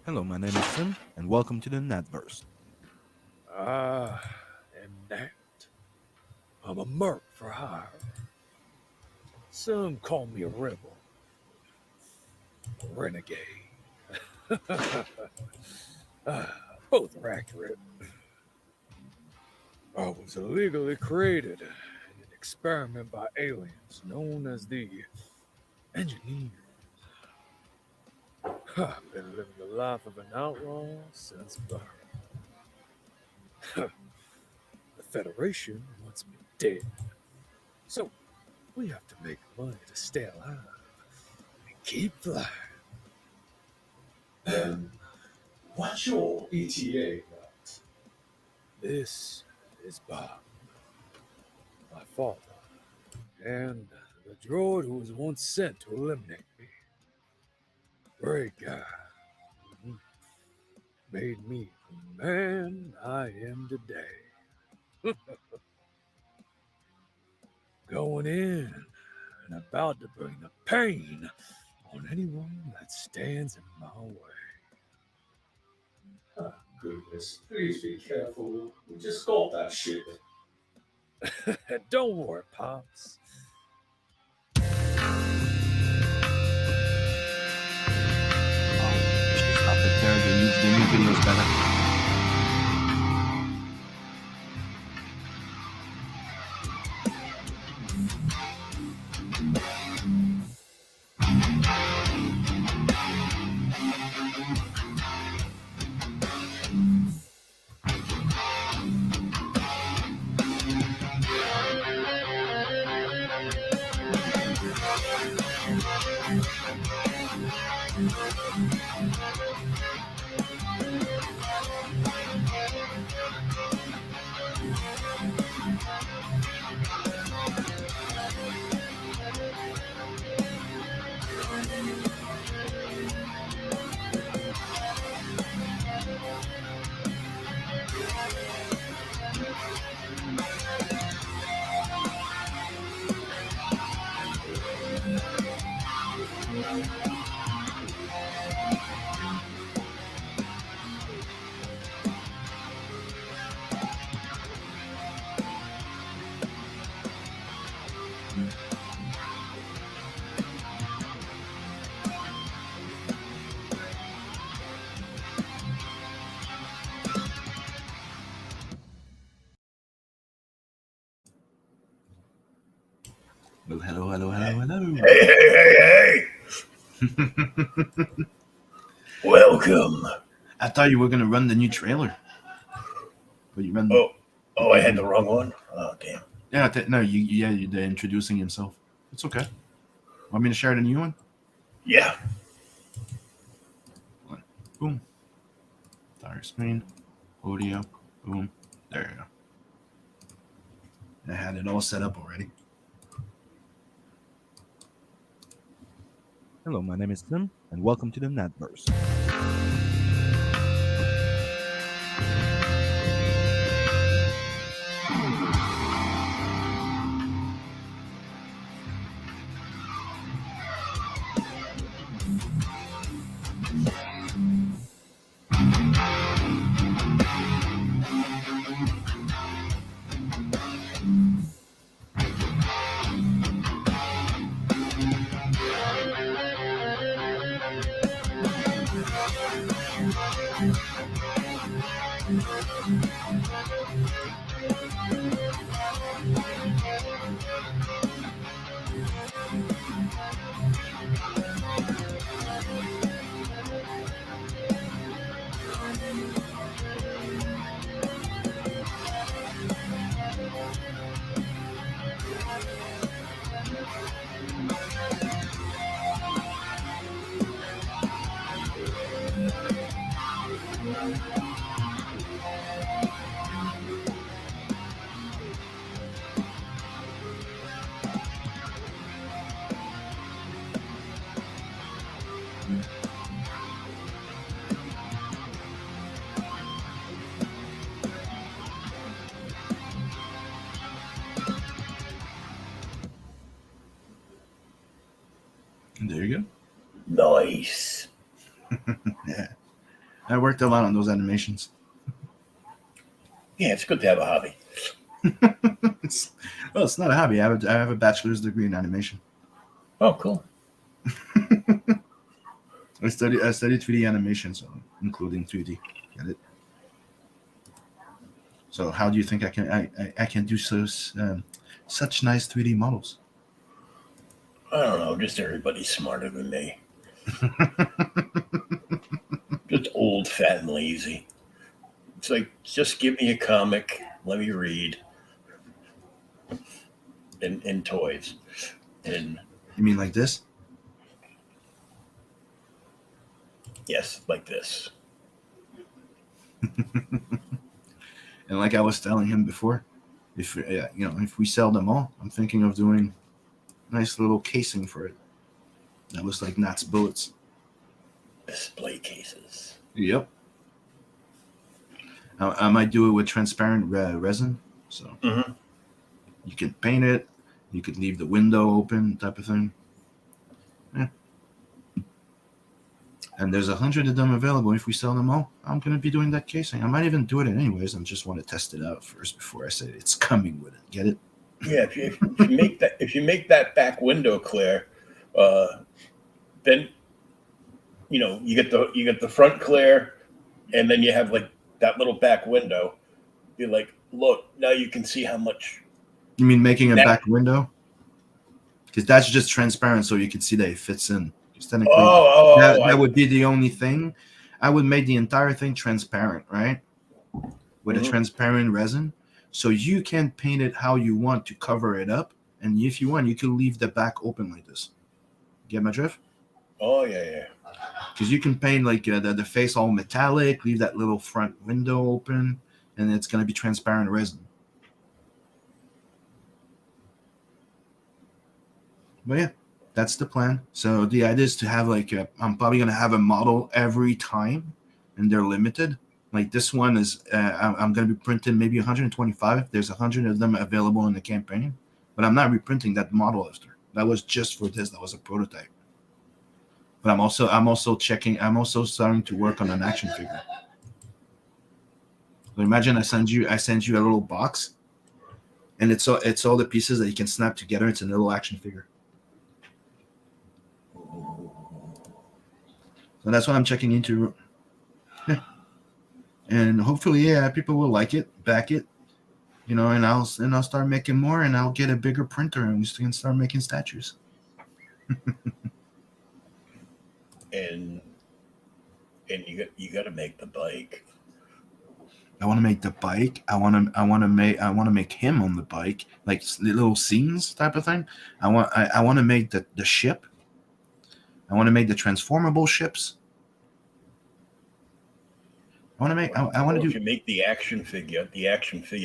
Hello, my name is Sim, and welcome to the NATverse. I am Nat. I'm a merc for hire. Some call me a rebel, a renegade. Both are accurate. I was illegally created in an experiment by aliens known as the engineers. I've been living the life of an outlaw since birth. The Federation wants me dead. So we have to make money to stay alive and keep flying. Then what's your ETA? This is Bob, my father, and the droid who was once sent to eliminate me. Great guy. Mhm. Made me the man I am today. Going in and about to bring the pain on anyone that stands in my Oh, goodness, please be careful. We just got that shit. way. Don't worry, Pops. Oh, you should stop it there. The new video is better. Well, hello. Hey! Welcome. I thought you were gonna run the new trailer, but you run. Oh, I had the wrong one. Oh, damn. Yeah, no, you're introducing himself. It's okay. Want me to share the new one? Yeah. Boom. Entire screen. Audio. Boom. There you go. I had it all set up already. Hello, my name is Sim, and welcome to the NATverse. There you Nice. go. Yeah. I worked a lot on those animations. Yeah, it's good to have a hobby. it's not a hobby. I have a bachelor's degree in animation. Oh, cool. I studied 3D animation, so including 3D. Get it? So how do you think I can do such nice 3D models? I don't know. Just everybody's smarter than me. Just old, fat, and lazy. It's like, just give me a comic. Let me read. And toys. And You mean like this? yes, like this. And like I was telling him before, if we sell them all, I'm thinking of doing nice little casing for it. That looks like Nat's bullets. Display cases. Yep. I might do it with transparent resin, so you can paint it. You could leave the window open, type of thing. Yeah. And there's 100 of them available. If we sell them all, I'm gonna be doing that casing. I might even do it anyways. I just want to test it out first before I say it's coming with it. Get it? Yeah, if you make that back window clear, then you get the front clear, and then you have like that little back window. You're like, look, now you can see how much. You mean making a That- back window? Because that's just transparent, so you can see that it fits in. Technically, that would be the only thing. I would make the entire thing transparent, right? With a transparent resin, so you can paint it how you want to cover it up, and if you want, you can leave the back open like this. Get my drift? Oh yeah. Because you can paint like the face all metallic, leave that little front window open, and it's gonna be transparent resin. But yeah, that's the plan. So the idea is to have like I'm probably gonna have a model every time, and they're limited. Like this one is I'm gonna be printing maybe 125. There's 100 of them available in the campaign, but I'm not reprinting that model after. That was just for this. That was a prototype. But I'm also checking. I'm also starting to work on an action figure. So imagine I send you a little box, and it's all the pieces that you can snap together. It's a little action figure. So that's what I'm checking into. Yeah. And hopefully, people will like it, back it, and I'll start making more, and I'll get a bigger printer, and we can start making statues. And you got to make the bike. I want to make the bike. I want to make him on the bike, like little scenes type of thing. I want to make the ship. I want to make the transformable ships. I want to do. If you make the action figure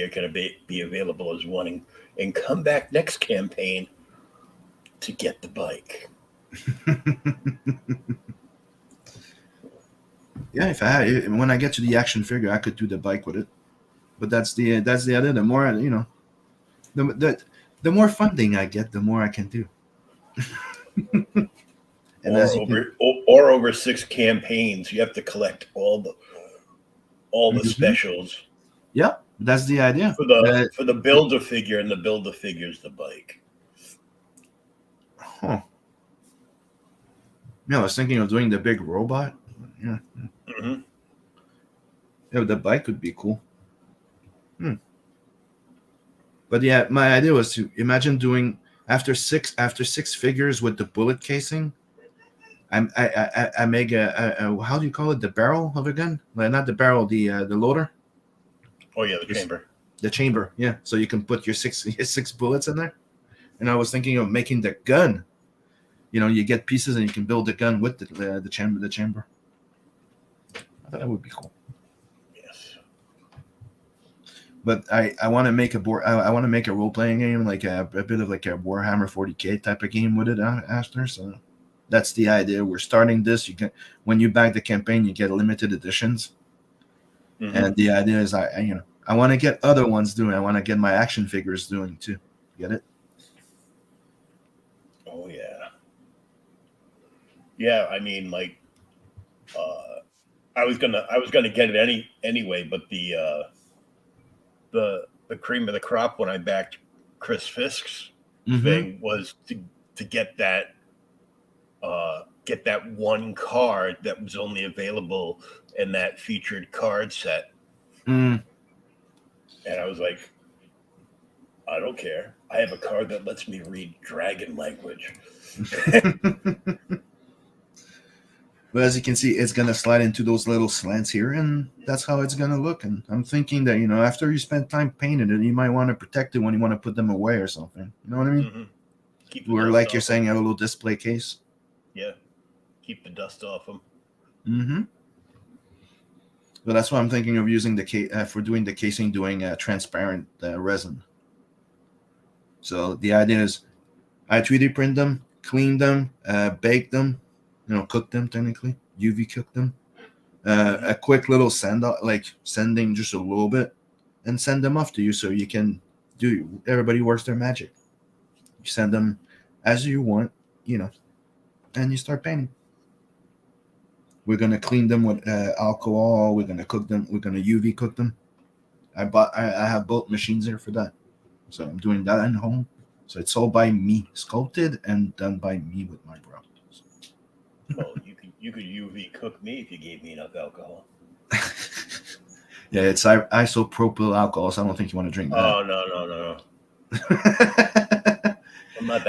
can be available as one, and come back next campaign to get the bike. Yeah, when I get to the action figure, I could do the bike with it. But that's the idea. The more the more funding I get, the more I can do. And over 6 campaigns, you have to collect all the specials. Yeah, that's the idea. For the builder figure, and the builder figure's the bike. Huh. Yeah, I was thinking of doing the big robot. Yeah. Mm-hmm. Yeah, the bike would be cool. But yeah, my idea was to imagine doing after six figures with the bullet casing. I make a how do you call it, the barrel of a gun? Like, not the barrel, the loader. Oh yeah, the chamber. The chamber, yeah. So you can put your six bullets in there. And I was thinking of making the gun. You get pieces and you can build the gun with the chamber. The chamber. I thought that would be cool. Yes. But I want to make I want to make a role playing game, like a bit of like a Warhammer 40K type of game with it after. So that's the idea. We're starting this. When you back the campaign, you get limited editions. Mm-hmm. And the idea is I want to get other ones doing. I want to get my action figures doing too. Get it? Oh yeah. Yeah, I mean, like, I was gonna get it anyway, but the cream of the crop when I backed Chris Fisk's thing was to get that one card that was only available in that featured card set. Mm. And I was like, I don't care. I have a card that lets me read dragon language. But as you can see, it's going to slide into those little slants here, and that's how it's going to look. And I'm thinking that, after you spend time painting it, you might want to protect it when you want to put them away or something. You know what I mean? Mm-hmm. Or like you're saying, have a little display case. Yeah. Keep the dust off them. Mm-hmm. But that's why I'm thinking of using for doing the casing, doing transparent resin. So the idea is I 3D print them, clean them, bake them, cook them technically, UV cook them. A quick little sending just a little bit and send them off to you so you can everybody works their magic. You send them as you want, and you start painting. We're going to clean them with alcohol. We're going to cook them. We're going to UV cook them. I have both machines here for that. So I'm doing that at home. So it's all by me, sculpted and done by me with my brow. Well, you could UV cook me if you gave me enough alcohol. Yeah, it's isopropyl alcohol, so I don't think you want to drink that. Oh, no. I'm not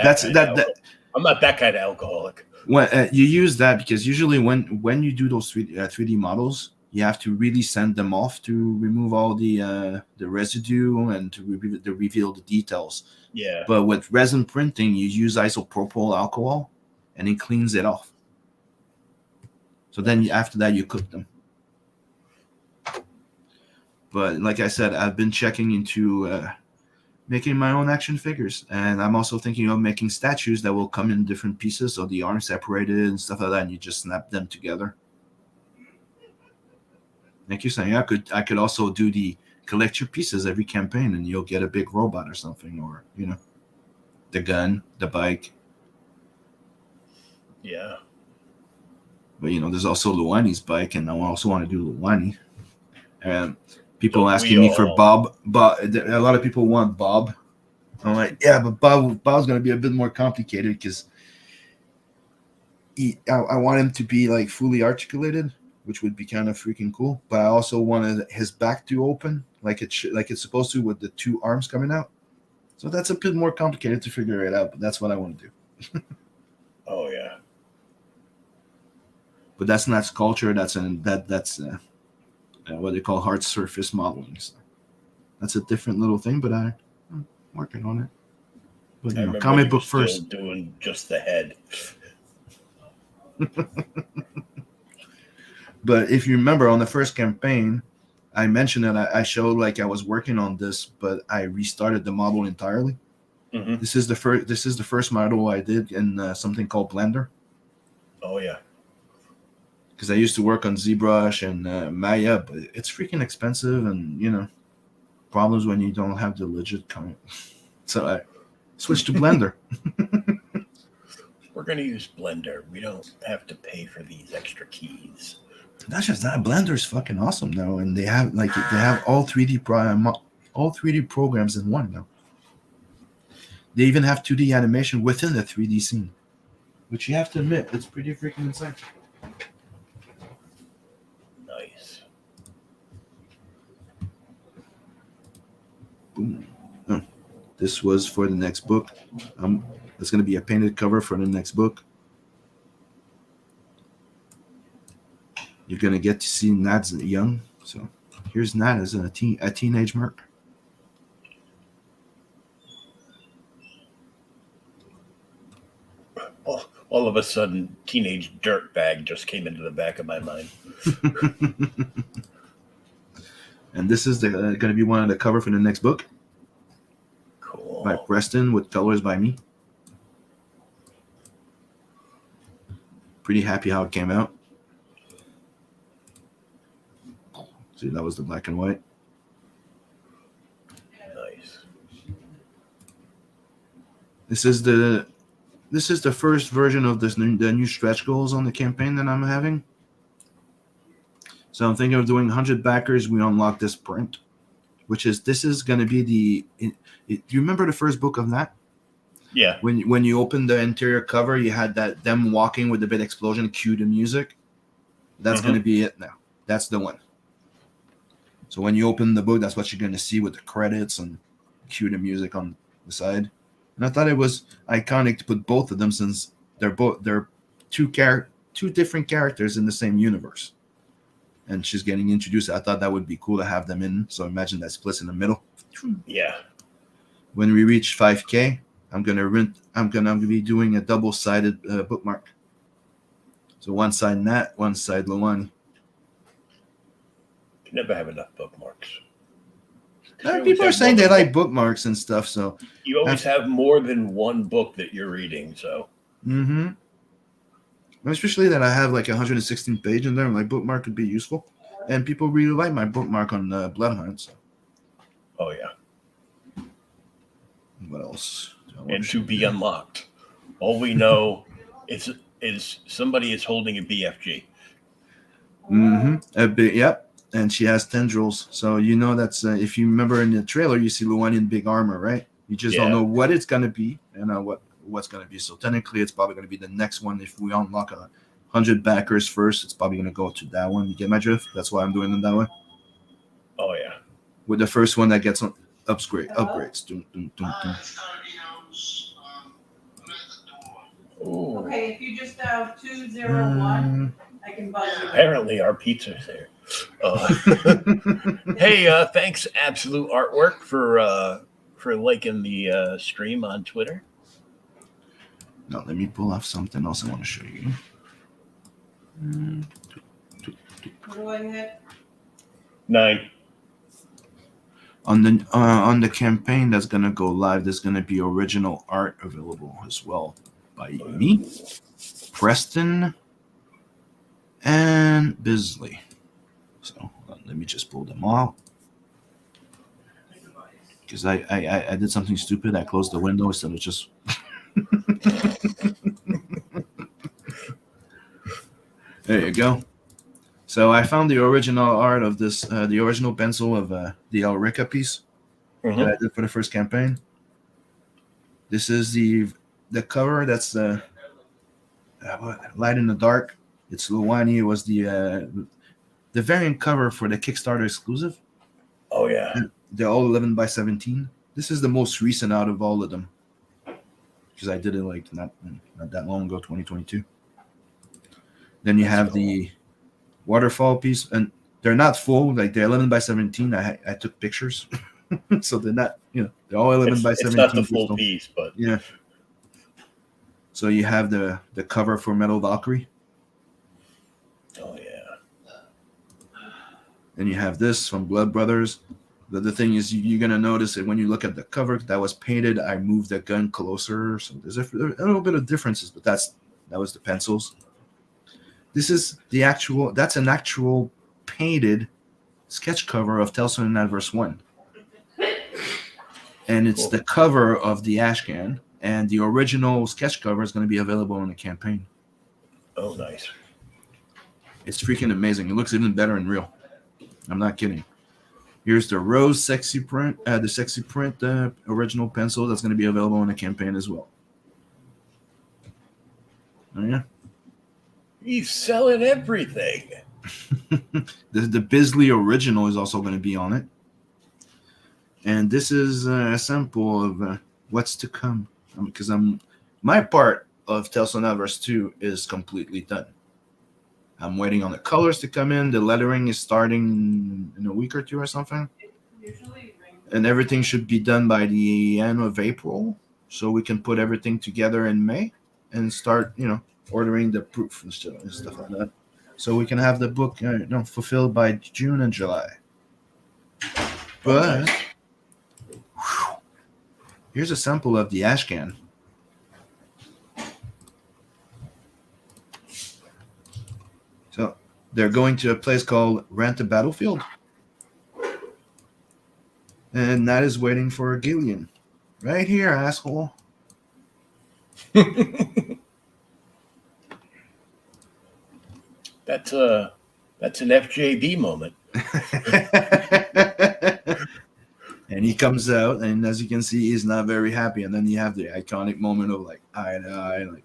I'm not that kind of alcoholic. When you use that because usually when you do those 3D models, you have to really send them off to remove all the residue and to reveal the details. Yeah. But with resin printing, you use isopropyl alcohol, and it cleans it off. So then after that, you cook them. But like I said, I've been checking into making my own action figures, and I'm also thinking of making statues that will come in different pieces, so the arms separated and stuff like that, and you just snap them together. Like you're saying, I could also do the collect your pieces every campaign, and you'll get a big robot or something, or the gun, the bike. Yeah. But there's also LOANI's bike, and I also want to do LOANI. And people asking me for Bob. A lot of people want Bob. I'm like, yeah, but Bob's going to be a bit more complicated because I want him to be like fully articulated, which would be kind of freaking cool. But I also wanted his back to open, like it's supposed to, with the two arms coming out. So that's a bit more complicated to figure it out. But that's what I want to do. Oh yeah. But that's not sculpture. That's what they call hard surface modeling. So that's a different little thing, but I'm working on it. But comic book first. Doing just the head. But if you remember on the first campaign, I mentioned that I showed like I was working on this, but I restarted the model entirely. Mm-hmm. This is the first model I did in something called Blender. Oh yeah. Because I used to work on ZBrush and Maya, but it's freaking expensive and problems when you don't have the legit comic. So I switched to Blender. We're gonna use Blender. We don't have to pay for these extra keys. Not just that, Blender's fucking awesome now, and they have all 3D programs in one now. They even have 2D animation within the 3D scene, which you have to admit, it's pretty freaking insane. Nice. Boom. Oh, this was for the next book. It's going to be a painted cover for the next book. You're going to get to see Nat's young. So here's Nat as a teenage merc. All of a sudden, teenage dirtbag just came into the back of my mind. And this is going to be one of the cover for the next book. Cool. By Preston with colors by me. Pretty happy how it came out. See, that was the black and white. Nice. This is the first version of the new stretch goals on the campaign that I'm having. So I'm thinking of doing 100 backers. We unlock this print, this is going to be do you remember the first book of that? Yeah. When you open the interior cover, you had them walking with the big explosion, cue the music. That's going to be it now. That's the one. So when you open the book, that's what you're going to see with the credits and cue the music on the side. And I thought it was iconic to put both of them since they're two different characters in the same universe. And she's getting introduced. I thought that would be cool to have them in. So imagine that splits in the middle. Yeah. When we reach 5K, I'm gonna be doing a double-sided bookmark. So one side NAT, one side LOANI. You never have enough bookmarks. People are saying they like bookmarks and stuff. So you always have more than one book that you're reading. So. Mm-hmm. Especially that I have like 116 pages in there. My bookmark could be useful, and people really like my bookmark on Bloodhunt. So. Oh yeah. What else? And to be unlocked. All we know is somebody is holding a BFG. Mm-hmm. Yep. And she has tendrils. So you know that's if you remember in the trailer, you see LOANI in big armor, right? You just don't know what it's gonna be and what's gonna be. So technically, it's probably gonna be the next one. If we unlock 100 backers first, it's probably gonna go to that one. You get my drift? That's why I'm doing it that way. Oh yeah. With the first one that gets upgrades. Dun, dun, dun, dun. Ooh. Okay, if you just have 201, I can buzz you. Apparently, our pizza's there. Hey, thanks, Absolute Artwork, for liking the stream on Twitter. Now let me pull off something else I want to show you. What do I hit? 9. On the campaign that's gonna go live, there's gonna be original art available as well by me, Preston, and Bisley. So let me just pull them all because I did something stupid. I closed the window instead of just. There you go. So I found the original art of this, the original pencil of the Elrica piece that I did for the first campaign. This is the cover. That's the Light in the Dark. It's LOANI. It was the variant cover for the Kickstarter exclusive. Oh yeah. They're all 11 by 17. This is the most recent out of all of them because I did it like not that long ago, 2022. Then you have the waterfall piece, and they're not full. Like they're 11 by 17. I took pictures, so they're not. They're all 11 by 17. It's not the full piece, but yeah. So you have the cover for Metal Valkyrie. Oh yeah. And you have this from Blood Brothers. The thing is, you're gonna notice that when you look at the cover that was painted, I moved the gun closer. So there's a little bit of differences, but that was the pencils. This is that's an actual painted sketch cover of Tales from the NATverse 1. And it's the cover of the ashcan, and the original sketch cover is going to be available in the campaign. Oh, nice. It's freaking amazing. It looks even better in real. I'm not kidding. Here's the Rose Sexy Print, the Sexy Print original pencil that's going to be available in the campaign as well. Oh, yeah. He's selling everything. The Bisley original is also going to be on it. And this is a sample of what's to come. Because my part of Tales from the NATverse 2 is completely done. I'm waiting on the colors to come in. The lettering is starting in a week or two or something. And everything should be done by the end of April. So we can put everything together in May and start, ordering the proof and stuff like that. So we can have the book fulfilled by June and July. But here's a sample of the ashcan. So they're going to a place called Rent a Battlefield. And that is waiting for a Gillian. Right here, asshole. That's That's an FJB moment. And he comes out, and as you can see, he's not very happy. And then you have the iconic moment of like eye to eye, like,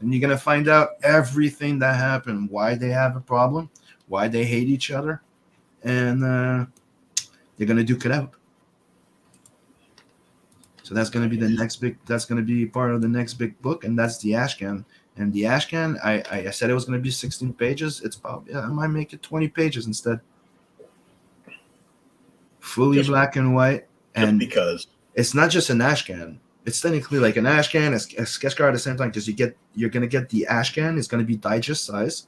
and you're gonna find out everything that happened, why they have a problem, why they hate each other, and they're gonna duke it out. So that's gonna be the next big. That's gonna be part of the next big book, and that's the ashcan. And the ashcan, I said it was gonna be 16 pages. It's probably I might make it 20 pages instead. Fully black and white, and because it's not just an ashcan. It's technically like an ashcan, a sketch card at the same time, because you're gonna get the ashcan. It's gonna be digest size,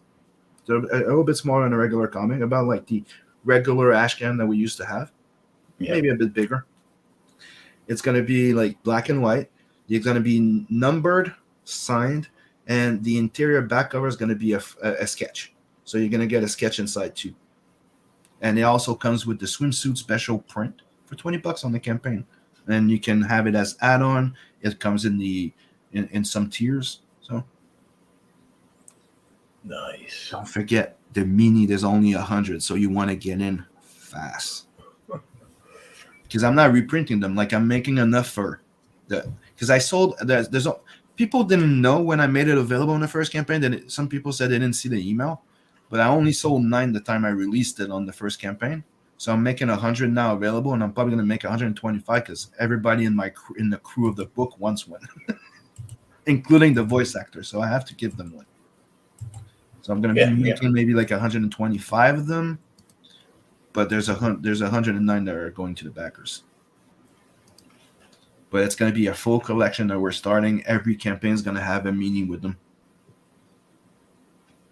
so a little bit smaller than a regular comic, about like the regular ashcan that we used to have, maybe a bit bigger. It's gonna be like black and white. It's gonna be numbered, signed, and the interior back cover is gonna be a sketch. So you're gonna get a sketch inside too. And it also comes with the swimsuit special print for $20 on the campaign, and you can have it as add-on. It comes in some tiers. So nice. Don't forget the mini. There's only 100, so you want to get in fast. Because I'm not reprinting them. Like I'm making enough for the. Because I sold. People didn't know when I made it available in the first campaign. That some people said they didn't see the email. But I only sold 9 the time I released it on the first campaign. So I'm making 100 now available, and I'm probably going to make 125 because everybody in the crew of the book wants one, including the voice actor. So I have to give them one. So I'm going to be making maybe like 125 of them, but there's 109 that are going to the backers. But it's going to be a full collection that we're starting. Every campaign is going to have a meaning with them.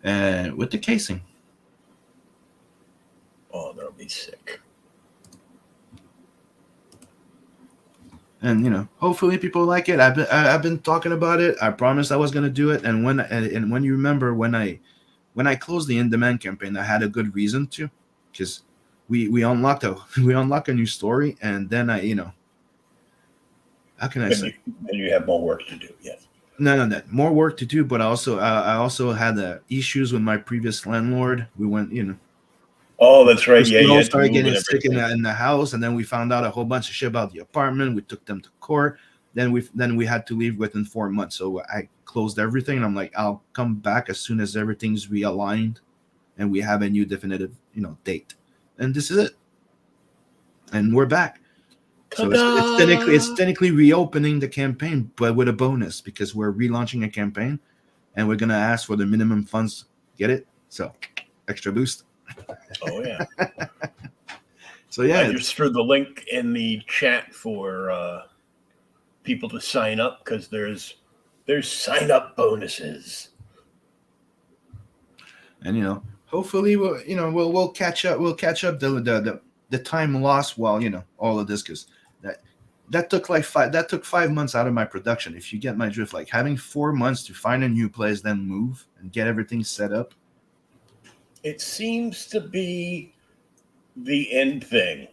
And with the casing. Oh, that'll be sick. And hopefully people like it. I've been talking about it. I promised I was gonna do it. And when you remember when I closed the in-demand campaign, I had a good reason to, because we unlocked a new story, and then how can I say? Then you have more work to do. Yes. No, more work to do, but I also had issues with my previous landlord. We went, Oh, that's right. We all started getting sick in the house, and then we found out a whole bunch of shit about the apartment. We took them to court. Then we had to leave within 4 months. So I closed everything, and I'm like, I'll come back as soon as everything's realigned, and we have a new definitive, date. And this is it. And we're back. So it's technically reopening the campaign, but with a bonus, because we're relaunching a campaign, and we're gonna ask for the minimum funds. Get it? So extra boost. Oh yeah. So yeah, I just threw the link in the chat for people to sign up, because there's sign up bonuses. And hopefully we'll catch up. We'll catch up the time lost while all of this, because that took 5 months out of my production. If you get my drift, like having 4 months to find a new place, then move and get everything set up. It seems to be the end thing.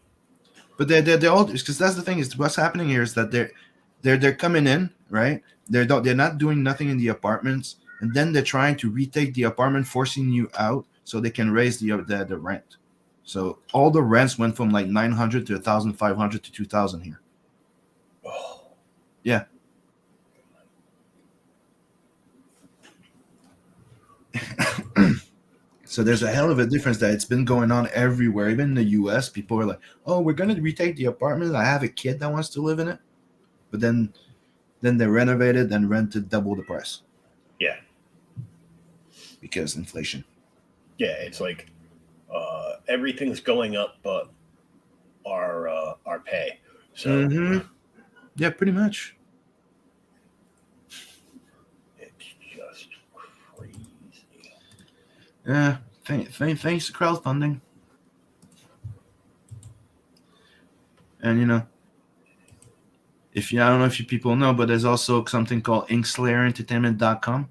But they're all, because that's the thing, is what's happening here is that they're coming in, right? They're not doing nothing in the apartments, and then they're trying to retake the apartment, forcing you out so they can raise the rent. So all the rents went from like 900 to 1,500 to 2,000 here. Oh. Yeah. So there's a hell of a difference that it's been going on everywhere. Even in the US, people are like, oh, we're going to retake the apartment. I have a kid that wants to live in it. But then they renovated and rented double the price. Yeah. Because inflation. Yeah, it's like everything's going up, but our pay. So yeah, pretty much. It's just crazy. Yeah, thanks to crowdfunding. And I don't know if you people know, but there's also something called InkSlayerEntertainment.com,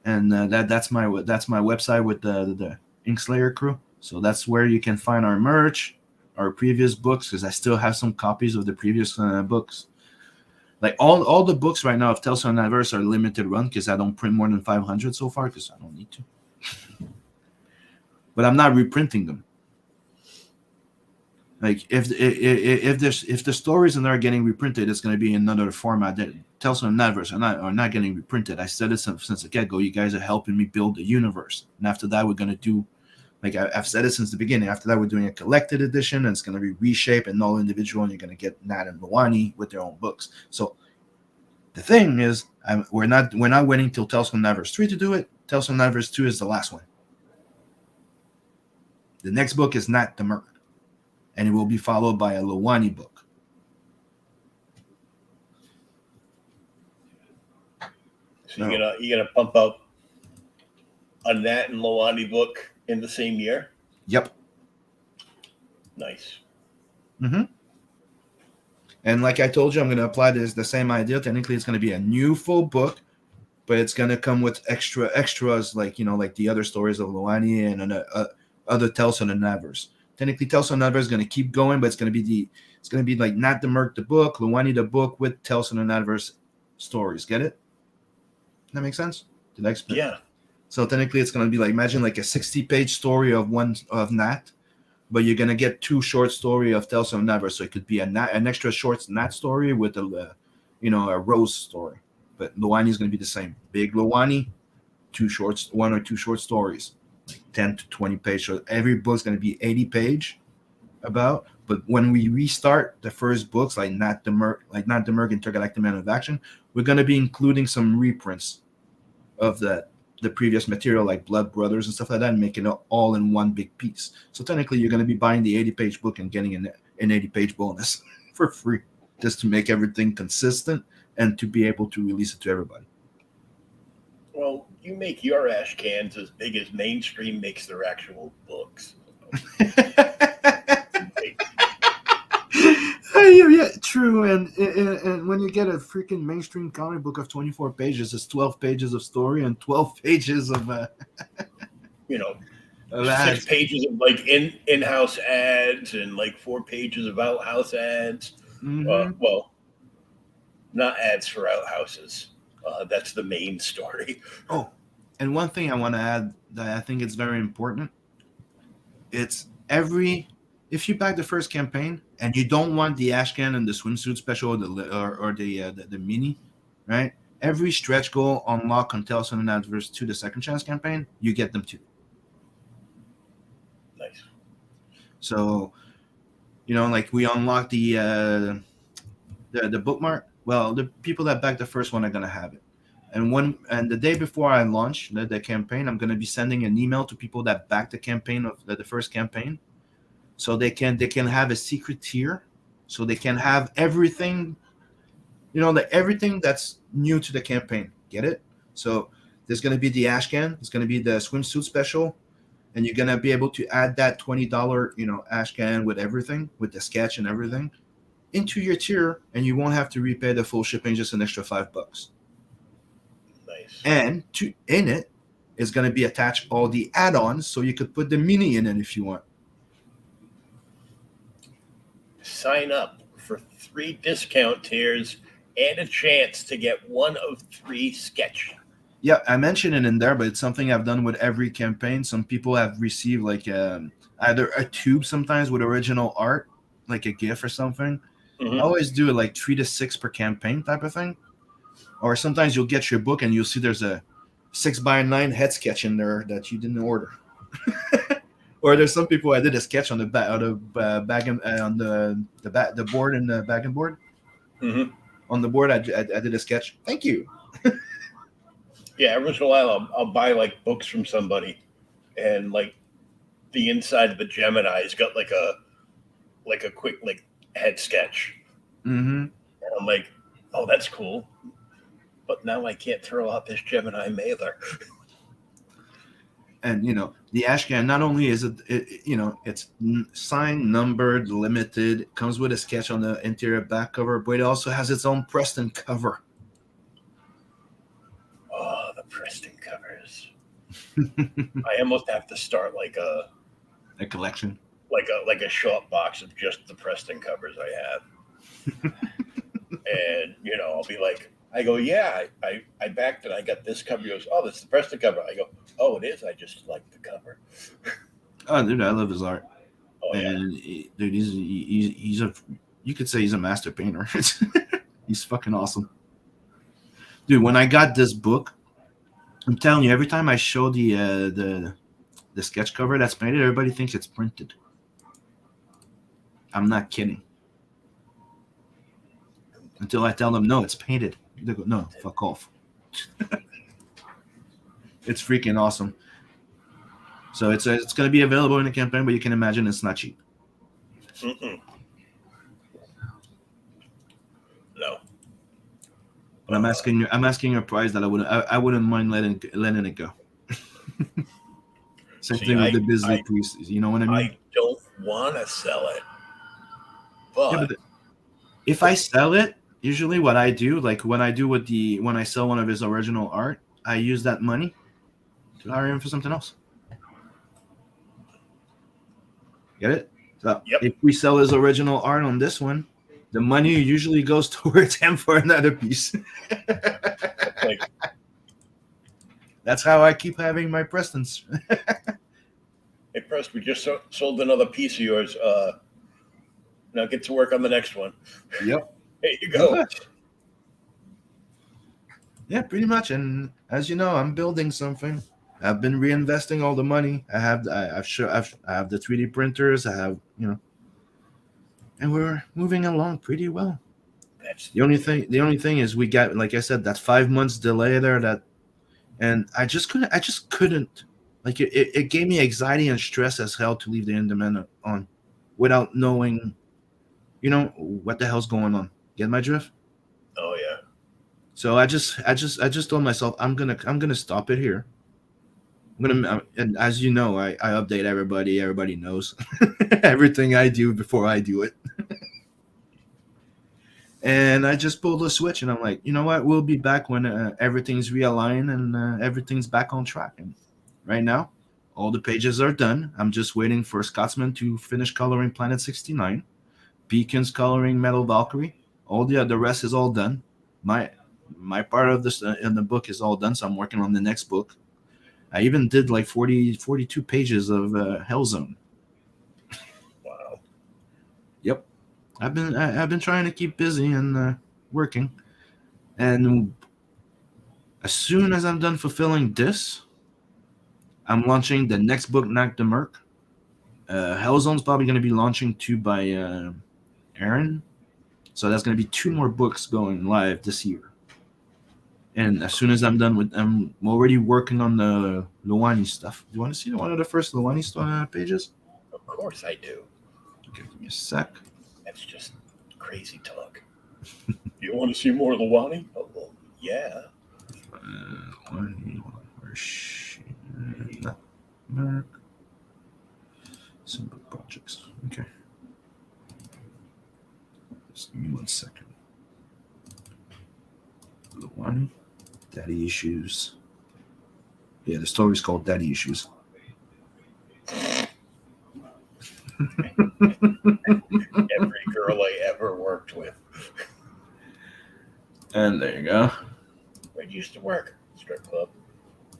and that's my website with the Inkslayer crew. So that's where you can find our merch, our previous books, because I still have some copies of the previous books. Like all the books right now of Tales from NATverse are limited run, because I don't print more than 500 so far, because I don't need to. but I'm not reprinting them. Like if the stories in there are getting reprinted, it's going to be in another format that Telltale and NATverse are not getting reprinted. I said it since the get-go. You guys are helping me build the universe, and after that, we're going to do, like I've said it since the beginning. After that, we're doing a collected edition, and it's going to be reshaped and all individual, and you're going to get Nat and LOANI with their own books. So the thing is, we're not waiting till Telltale and NATverse 3 to do it. Telltale and NATverse 2 is the last one. The next book is NAT the MERC, and it will be followed by a LOANI book. So you're gonna pump out a Nat and LOANI book in the same year? Yep. Nice. Mm-hmm. And like I told you, I'm going to apply the same idea. Technically, it's going to be a new full book, but it's going to come with extras, like like the other stories of LOANI and other Telltale and NATverse. Technically, Telltale and NATverse is going to keep going, but it's going to be like NAT the MERC the book, LOANI the book with Telltale and NATverse stories. Get it? That makes sense? Did I explain? Yeah. So technically, it's going to be like, imagine like a 60-page story of Nat, but you're going to get 2 short story of Telltale and NATverse. So it could be an extra short Nat story with a Rose story. But LOANI is going to be the same. Big LOANI, 1 or 2 short stories, like 10 to 20 page. So every book's going to be 80 page about. But when we restart the first books, like NAT the MERC Intergalactic Man of Action, we're going to be including some reprints of the previous material, like Blood Brothers and stuff like that, and making it all in one big piece. So technically, you're going to be buying the 80-page book and getting an 80-page bonus for free, just to make everything consistent and to be able to release it to everybody. Well, you make your ashcans as big as mainstream makes their actual books. Yeah, true. And when you get a freaking mainstream comic book of 24 pages, it's 12 pages of story and 12 pages of 6 pages of like in-house ads and like 4 pages of outhouse ads. Mm-hmm. Well, not ads for outhouses. That's the main story. Oh, and one thing I want to add that I think is very important. It's if you back the first campaign and you don't want the ashcan and the swimsuit special or the mini, right? Every stretch goal unlock on Telltale and NATverse to the second chance campaign, you get them too. Nice. So, like we unlock the bookmark. Well, the people that back the first one are gonna have it. And the day before I launch the campaign, I'm gonna be sending an email to people that back the campaign of the first campaign. So they can have a secret tier, so they can have everything, everything that's new to the campaign. Get it? So there's going to be the ashcan, it's going to be the swimsuit special, and you're going to be able to add that $20, ashcan with everything, with the sketch and everything, into your tier, and you won't have to repay the full shipping, just an extra $5. Nice. And in it is going to be attached all the add-ons, so you could put the mini in it if you want. Sign up for 3 discount tiers and a chance to get 1 of 3 sketch. Yeah, I mentioned it in there, but it's something I've done with every campaign. Some people have received like either a tube sometimes with original art, like a GIF or something. Mm-hmm. I always do it like 3 to 6 per campaign type of thing. Or sometimes you'll get your book and you'll see there's a 6x9 head sketch in there that you didn't order. Or there's some people I did a sketch on the back on the board in the back and board. Mm-hmm. On the board, I did a sketch. Thank you. Yeah, every once in a while I'll buy like books from somebody, and like the inside of the Gemini's got like a quick like head sketch. Mm-hmm. And I'm like, oh, that's cool. But now I can't throw out this Gemini mailer. And the ashcan, not only is it's signed, numbered, limited, it comes with a sketch on the interior back cover, but it also has its own Preston cover. Oh, the Preston covers. I almost have to start like a collection, like a short box of just the Preston covers I have. And I'll be like, I go, yeah, I backed it. I got this cover. He goes, oh, this is the Preston cover. I go, oh, it is. I just like the cover. Oh, dude, I love his art. Oh yeah. And dude, he's a, you could say he's a master painter. He's fucking awesome, dude. When I got this book, I'm telling you, every time I show the sketch cover that's painted, everybody thinks it's printed. I'm not kidding. Until I tell them no, it's painted. They go, no, fuck off. It's freaking awesome. So it's going to be available in the campaign, but you can imagine it's not cheap. Mm-mm. No. But I'm asking a price that I wouldn't mind letting it go. Same thing with the Bisley Priest. You know what I mean? I don't want to sell it, Yeah, but if I sell it, usually what I do, like when I sell one of his original art, I use that money to hire him for something else. Get it? So if we sell his original art on this one, the money usually goes towards him for another piece. That's how I keep having my Prestons. Hey, Prest, we just sold another piece of yours. Now get to work on the next one. Yep. There you go. Yeah, pretty much. And as you know, I'm building something. I've been reinvesting all the money. I have the 3D printers. I have, and we're moving along pretty well. The only thing is we got, like I said, that 5 months delay there. And I just couldn't. Like it gave me anxiety and stress as hell to leave the independent on, without knowing, what the hell's going on. Get my drift? Oh yeah. So I just told myself I'm gonna stop it here. And as you know, I update everybody. Everybody knows everything I do before I do it. And I just pulled a switch, and I'm like, you know what? We'll be back when everything's realigned and everything's back on track. And right now, all the pages are done. I'm just waiting for Scotsman to finish coloring Planet 69. Beacon's coloring Metal Valkyrie. All the rest is all done. My part of this in the book is all done, so I'm working on the next book. I even did like 42 pages of Hellzone. Wow. Yep. I've been trying to keep busy and working. And as soon as I'm done fulfilling this, I'm launching the next book, NAT the MERC. Hellzone's probably going to be launching too by Aaron. So that's going to be 2 more books going live this year. And as soon as I'm done I'm already working on the LOANI stuff. Do you want to see one of the first LOANI pages? Of course I do. Okay, give me a sec. That's just crazy talk. You want to see more LOANI? Oh, well, yeah. LOANI, where's she? NAT MERC. Simple projects. Okay. Just give me 1 second. LOANI. Daddy Issues. Yeah, the story's called Daddy Issues. Every girl I ever worked with. And there you go. Where you used to work? Strip club.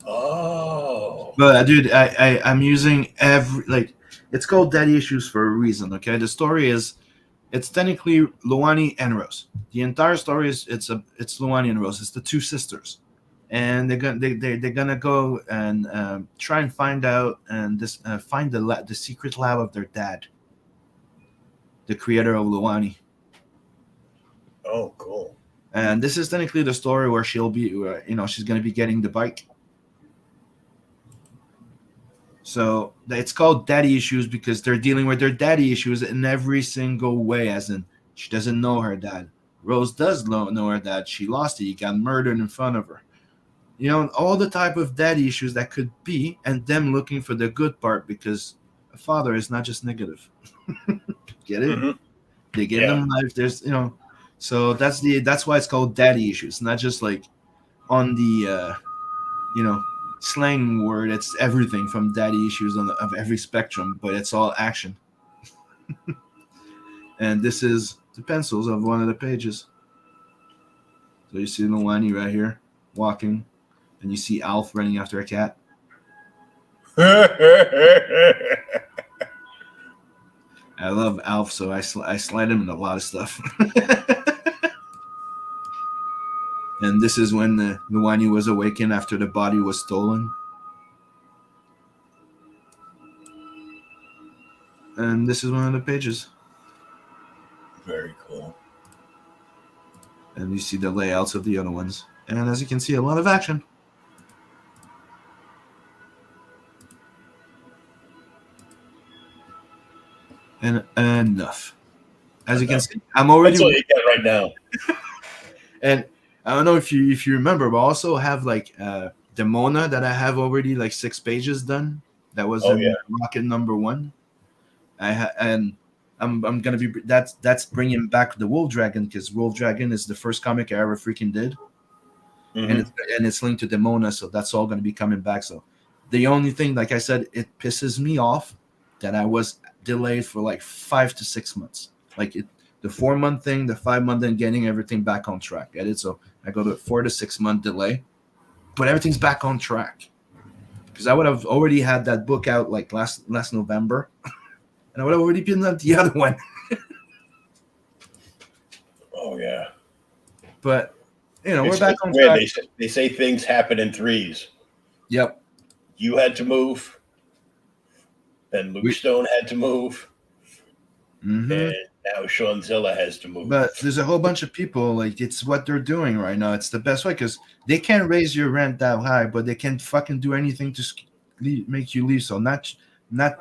Oh. But dude, I'm using it's called Daddy Issues for a reason. Okay, the story is, it's technically LOANI and ROZE. The entire story is it's LOANI and ROZE. It's the 2 sisters, and they're gonna go and try and find out and find the secret lab of their dad, the creator of LOANI. Oh, cool. And this is technically the story where she'll be, she's gonna be getting the bike. So it's called Daddy Issues because they're dealing with their daddy issues in every single way, as in she doesn't know her dad. ROZE does know her dad. She lost it. He got murdered in front of her. All the type of daddy issues that could be, and them looking for the good part because a father is not just negative. Get it? Mm-hmm. They give them life. There's, so that's why it's called Daddy Issues. Not just like on the, slang word. It's everything from daddy issues of every spectrum, but it's all action. And this is the pencils of one of the pages. So you see LOANI right here walking, and you see Alf running after a cat. I love Alf, so I slide him in a lot of stuff. And this is when the LOANI was awakened after the body was stolen. And this is one of the pages. Very cool. And you see the layouts of the other ones. And as you can see, a lot of action. And enough. As you can see, I'm already. That's all you get right now. And I don't know if you remember, but I also have like Demona that I have already like 6 pages done. That was Rocket #1. And I'm gonna be that's bringing back the Wolf Dragon, because Wolf Dragon is the first comic I ever freaking did, and it's linked to Demona, so that's all gonna be coming back. So the only thing, like I said, it pisses me off that I was delayed for like 5 to 6 months. Like the 4-month thing, the 5-month thing, getting everything back on track. Get it? So I go to 4 to 6 month delay, but everything's back on track. Because I would have already had that book out like last November, and I would have already been on the other one. Oh yeah. But we're back on track. They say things happen in threes. Yep. You had to move. Then Luke Stone had to move. Mm-hmm. And now Sean Zilla has to move. But there's a whole bunch of people, like, it's what they're doing right now. It's the best way, because they can't raise your rent that high, but they can't fucking do anything to make you leave. So not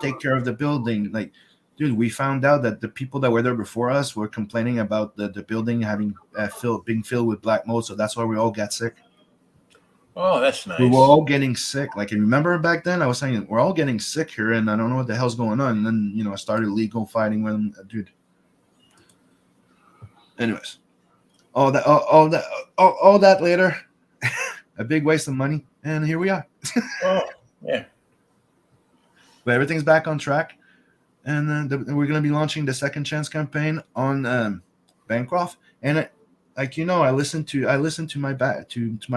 take care of the building. Like, dude, we found out that the people that were there before us were complaining about the building having being filled with black mold. So that's why we all got sick. Oh, that's nice. We were all getting sick. Like, remember back then, I was saying we're all getting sick here, and I don't know what the hell's going on. And then I started legal fighting with them, dude. Anyways, all that later, a big waste of money, and here we are. Oh, yeah. But everything's back on track, and we're gonna be launching the Second Chance campaign on Bancroft, and I listened to my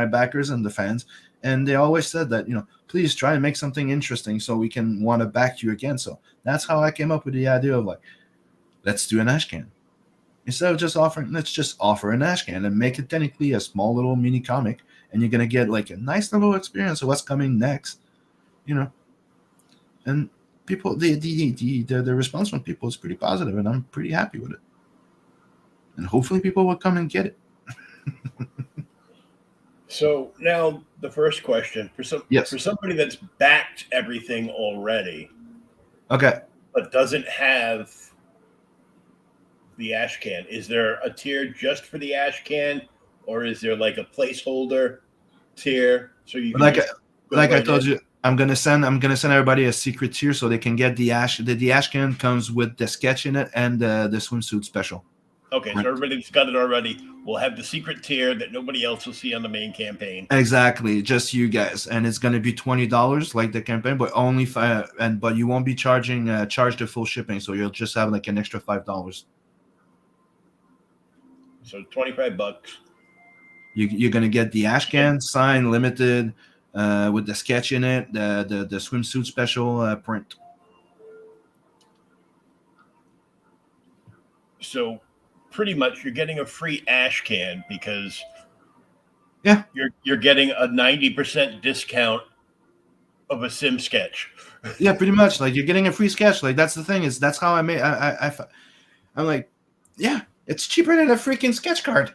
backers and the fans, and they always said that please try and make something interesting so we can want to back you again. So that's how I came up with the idea of like, let's do an ashcan. Instead of just let's just offer an ashcan and make it technically a small little mini comic, and you're gonna get like a nice little experience of what's coming next, And people, the response from people is pretty positive, and I'm pretty happy with it. And hopefully, people will come and get it. So now the first question for somebody that's backed everything already, okay, but doesn't have the ashcan, is there a tier just for the ashcan, or is there like a placeholder tier so you can I told you, I'm gonna send everybody a secret tier so they can get the ashcan comes with the sketch in it and the swimsuit special. Okay, so everybody's got it already. We'll have the secret tier that nobody else will see on the main campaign. Exactly, just you guys, and it's gonna be $20 like the campaign, but only but you won't be charged the full shipping, so you'll just have like an extra $5. So $25. You're gonna get the ashcan signed limited with the sketch in it, the swimsuit special print. So pretty much you're getting a free ashcan because you're getting a 90% discount of a sim sketch. Yeah, pretty much. Like, you're getting a free sketch. Like, that's the thing, is that's how I made. I'm like, yeah, it's cheaper than a freaking sketch card.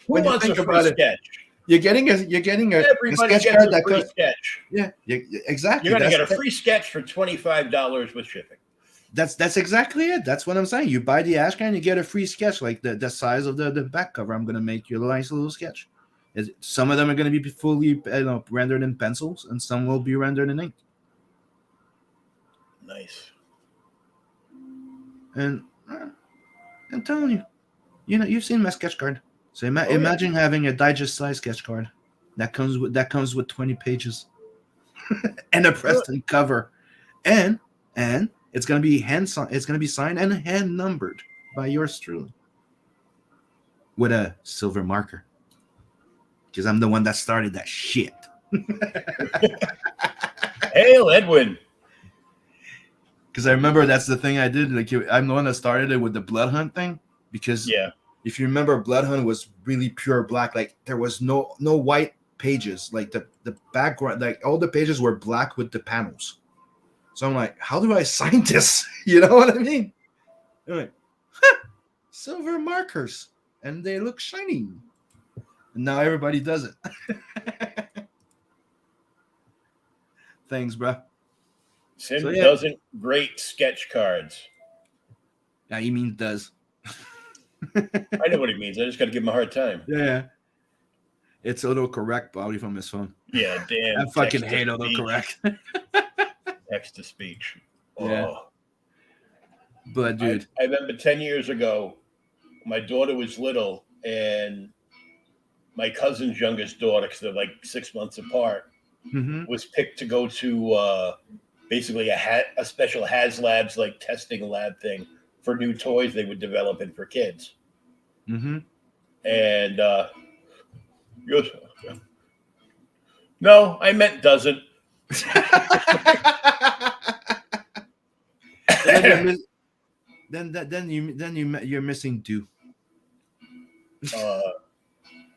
Who wants a free sketch? You're getting a sketch gets card a free sketch. Yeah, exactly. You're gonna get a free sketch for $25 with shipping. That's exactly it. That's what I'm saying. You buy the ashcan, you get a free sketch, like the size of the back cover. I'm gonna make you a nice little sketch. Some of them are gonna be fully rendered in pencils, and some will be rendered in ink. Nice. And I'm telling you, you've seen my sketch card. So imagine having a digest size sketch card that comes with 20 pages and a Preston cover, and it's gonna be signed and hand numbered by yours truly with a silver marker, because I'm the one that started that shit. Hail Edwin. Because I remember that's the thing I did. Like I'm the one that started it with the blood hunt thing. Because Yeah. if you remember, blood hunt was really pure black. Like there was no white pages. Like the background, like all the pages were black with the panels. So I'm like, how do I sign this? You know what I mean? I'm like, silver markers, and they look shiny. And now everybody does it. Thanks, bro. Sim So, yeah. doesn't rate sketch cards. Yeah, you mean does. I know what he means. I just got to give him a hard time. Yeah. It's autocorrect, Bobby, from his phone. Yeah, damn. I fucking hate autocorrect. Text to speech. Yeah. Oh. But, dude. I remember 10 years ago, my daughter was little, and my cousin's youngest daughter, because they're like 6 months apart, was picked to go to basically a special HasLabs like testing lab thing for new toys they would develop for kids. And he goes, no, I meant doesn't. You're missing do.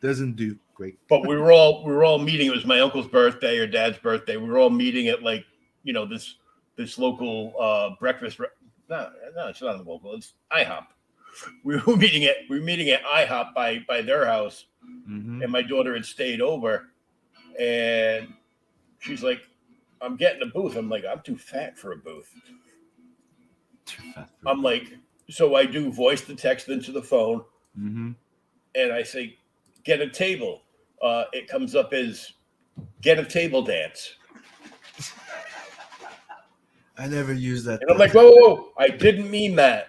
Doesn't do great. But we were all meeting. It was my uncle's birthday or dad's birthday. We were all meeting at like, you know, this local breakfast. No, it's not a local. It's IHOP. We were meeting at IHOP by their house, and my daughter had stayed over, and she's like, "I'm getting a booth." I'm like, "I'm too fat for a booth." I'm like, so I do voice to text into the phone, and I say, "Get a table." It comes up as "Get a table dance." I never used that. And I'm like, whoa, I didn't mean that.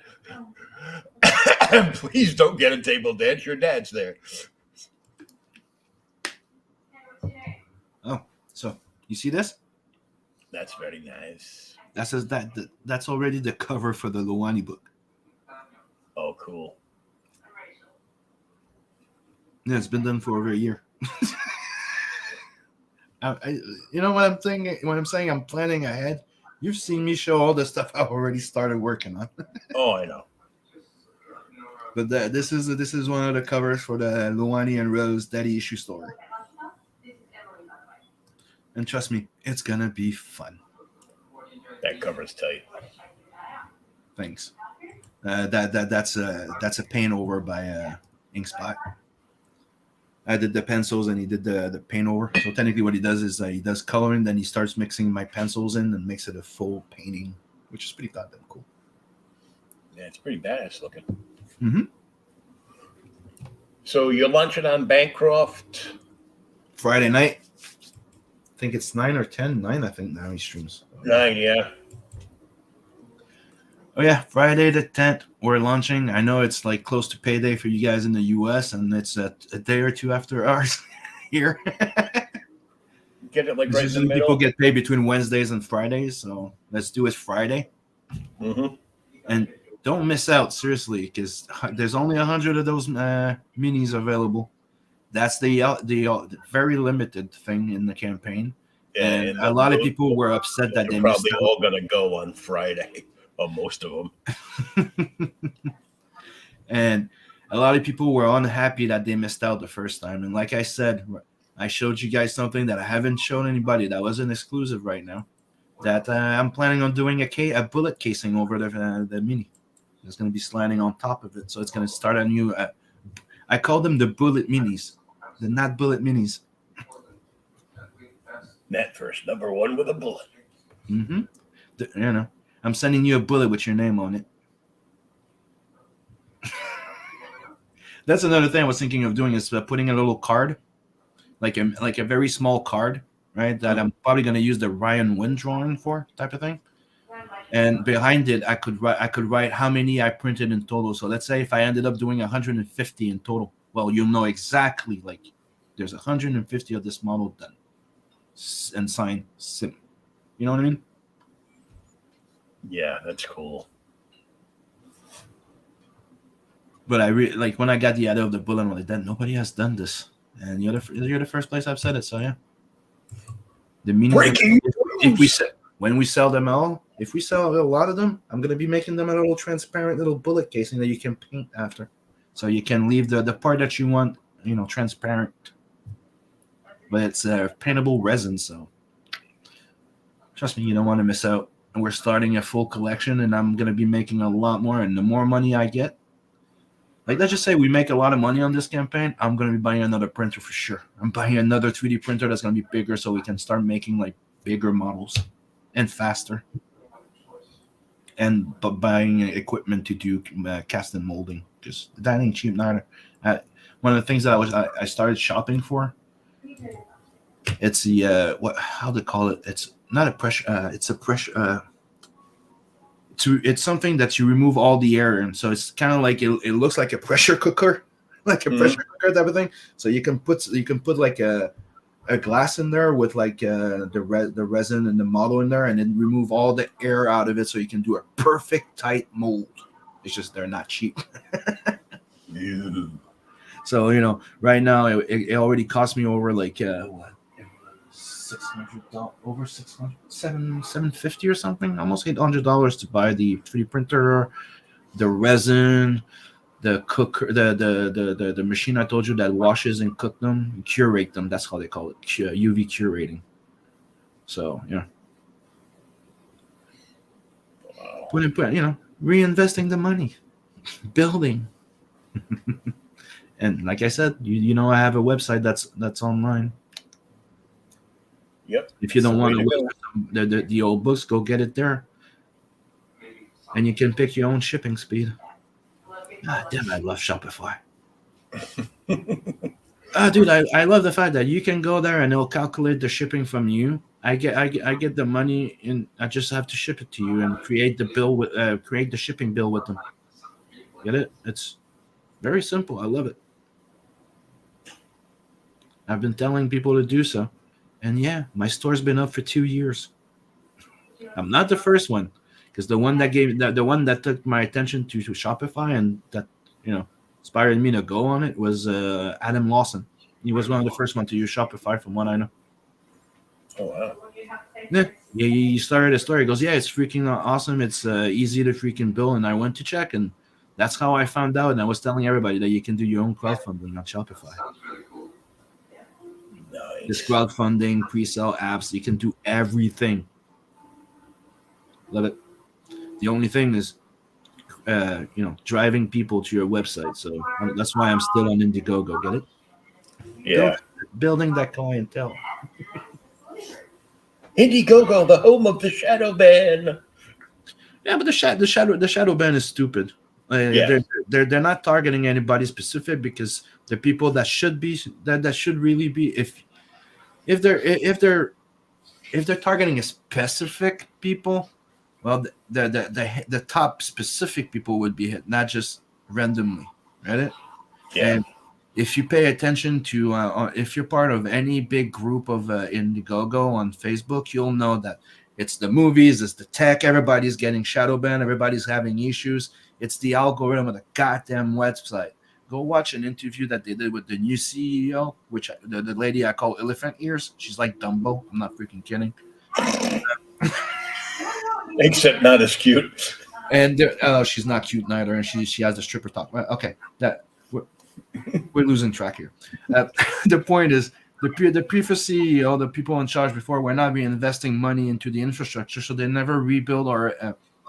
Please don't get a table dance. Your dad's there. Oh, so you see this? That's very nice. That's already the cover for the LOANI book. Oh, cool. Yeah, it's been done for over a year. You know what I'm saying? When I'm saying I'm planning ahead, you've seen me show all the stuff I've already started working on. Oh, I know. But this is one of the covers for the LOANI and ROZE Daddy Issue story. And trust me, it's gonna be fun. That cover's tight. Thanks. That's a paint over by Inkspot. I did the pencils and he did the paint over. So technically what he does is he does coloring, then he starts mixing my pencils in and makes it a full painting, which is pretty goddamn cool. Yeah, it's pretty badass looking. Mm-hmm. So you're lunching on Bancroft? Friday night. I think it's 9 or 10. 9, I think, now he streams. 9, yeah. Oh, yeah. Friday the 10th. We're launching. I know it's like close to payday for you guys in the U.S., and it's a day or two after ours here. Get it like right in the Usually middle. people get paid between Wednesdays and Fridays, so let's do it Friday. And don't miss out, seriously, because there's only 100 of those minis available. That's the very limited thing in the campaign. Yeah, and a lot of people were upset that they missed probably out. all going to go on Friday, or most of them. And a lot of people were unhappy that they missed out the first time. And like I said, I showed you guys something that I haven't shown anybody that wasn't exclusive right now. That I'm planning on doing a bullet casing over the mini. It's going to be sliding on top of it. So it's going to start a new... I call them the bullet minis. The NAT bullet minis. NATverse, #1 with a bullet. You know, I'm sending you a bullet with your name on it. That's another thing I was thinking of doing is putting a little card, like a very small card, right? That I'm probably going to use the Ryan Wind drawing for, type of thing. And behind it, I could write how many I printed in total. So let's say if I ended up doing 150 in total, well, you'll know exactly, like, there's 150 of this model done and signed Sim. You know what I mean? Yeah, that's cool. But I really like when I got the idea of the bullet, I'm like, that nobody has done this, and you're the first place I've said it. So yeah, the mini. Breaking If we when we sell them all, if we sell a lot of them, I'm gonna be making them a little transparent little bullet casing that you can paint after, so you can leave the part that you want, transparent. But it's paintable resin, so trust me, you don't want to miss out. And we're starting a full collection, and I'm gonna be making a lot more. And the more money I get, like let's just say we make a lot of money on this campaign, I'm gonna be buying another printer for sure. I'm buying another 3D printer that's gonna be bigger, so we can start making like bigger models and faster. And buying equipment to do cast and molding, because that ain't cheap neither. One of the things that I started shopping for, it's the how they call it? It's not a pressure. It's a pressure. It's something that you remove all the air in, so it's kind of like it looks like a pressure cooker, like a pressure cooker type of thing. So you can put like a glass in there with like the resin and the model in there, and then remove all the air out of it, so you can do a perfect tight mold. It's just they're not cheap. Yeah. So right now it already cost me over like what, $600, over 600, $750 or something, almost $800 to buy the 3D printer, the resin, the cooker, the machine I told you that washes and cook them, curate them. That's how they call it, UV curating. So yeah, reinvesting the money, building. And like I said, I have a website that's online. Yep. If you don't want to wait the old books, go get it there, and you can pick your own shipping speed. God damn, I love Shopify. Dude, I love the fact that you can go there and it'll calculate the shipping from you. I get the money, and I just have to ship it to you and create the shipping bill with them. Get it? It's very simple. I love it. I've been telling people to do so, and yeah, my store's been up for 2 years. I'm not the first one, because the one that took my attention to Shopify and that inspired me to go on it was Adam Lawson. He was one of the first ones to use Shopify, from what I know. Oh wow. Yeah, he started a story. He goes, yeah, it's freaking awesome. It's easy to freaking build. And I went to check, and that's how I found out. And I was telling everybody that you can do your own crowdfunding on Shopify. Nice. This crowdfunding, pre-sale apps, you can do everything. Love it. The only thing is, driving people to your website. So that's why I'm still on Indiegogo. Get it? Yeah. Building that clientele. Indiegogo, the home of the shadow ban. Yeah, but the shadow ban is stupid. They're not targeting anybody specific, because the people that should really be, if they're targeting a specific people, well, the top specific people would be hit, not just randomly, right? Yeah. And if you pay attention to, if you're part of any big group of Indiegogo on Facebook, you'll know that it's the movies, it's the tech, everybody's getting shadow banned, everybody's having issues. It's the algorithm of the goddamn website. Go watch an interview that they did with the new CEO, which the lady I call Elephant Ears. She's like Dumbo. I'm not freaking kidding. Except not as cute. And she's not cute neither, and she has the stripper top. Okay, we're losing track here. The point is, the previous CEO, the people in charge before, were not reinvesting money into the infrastructure, so they never rebuild or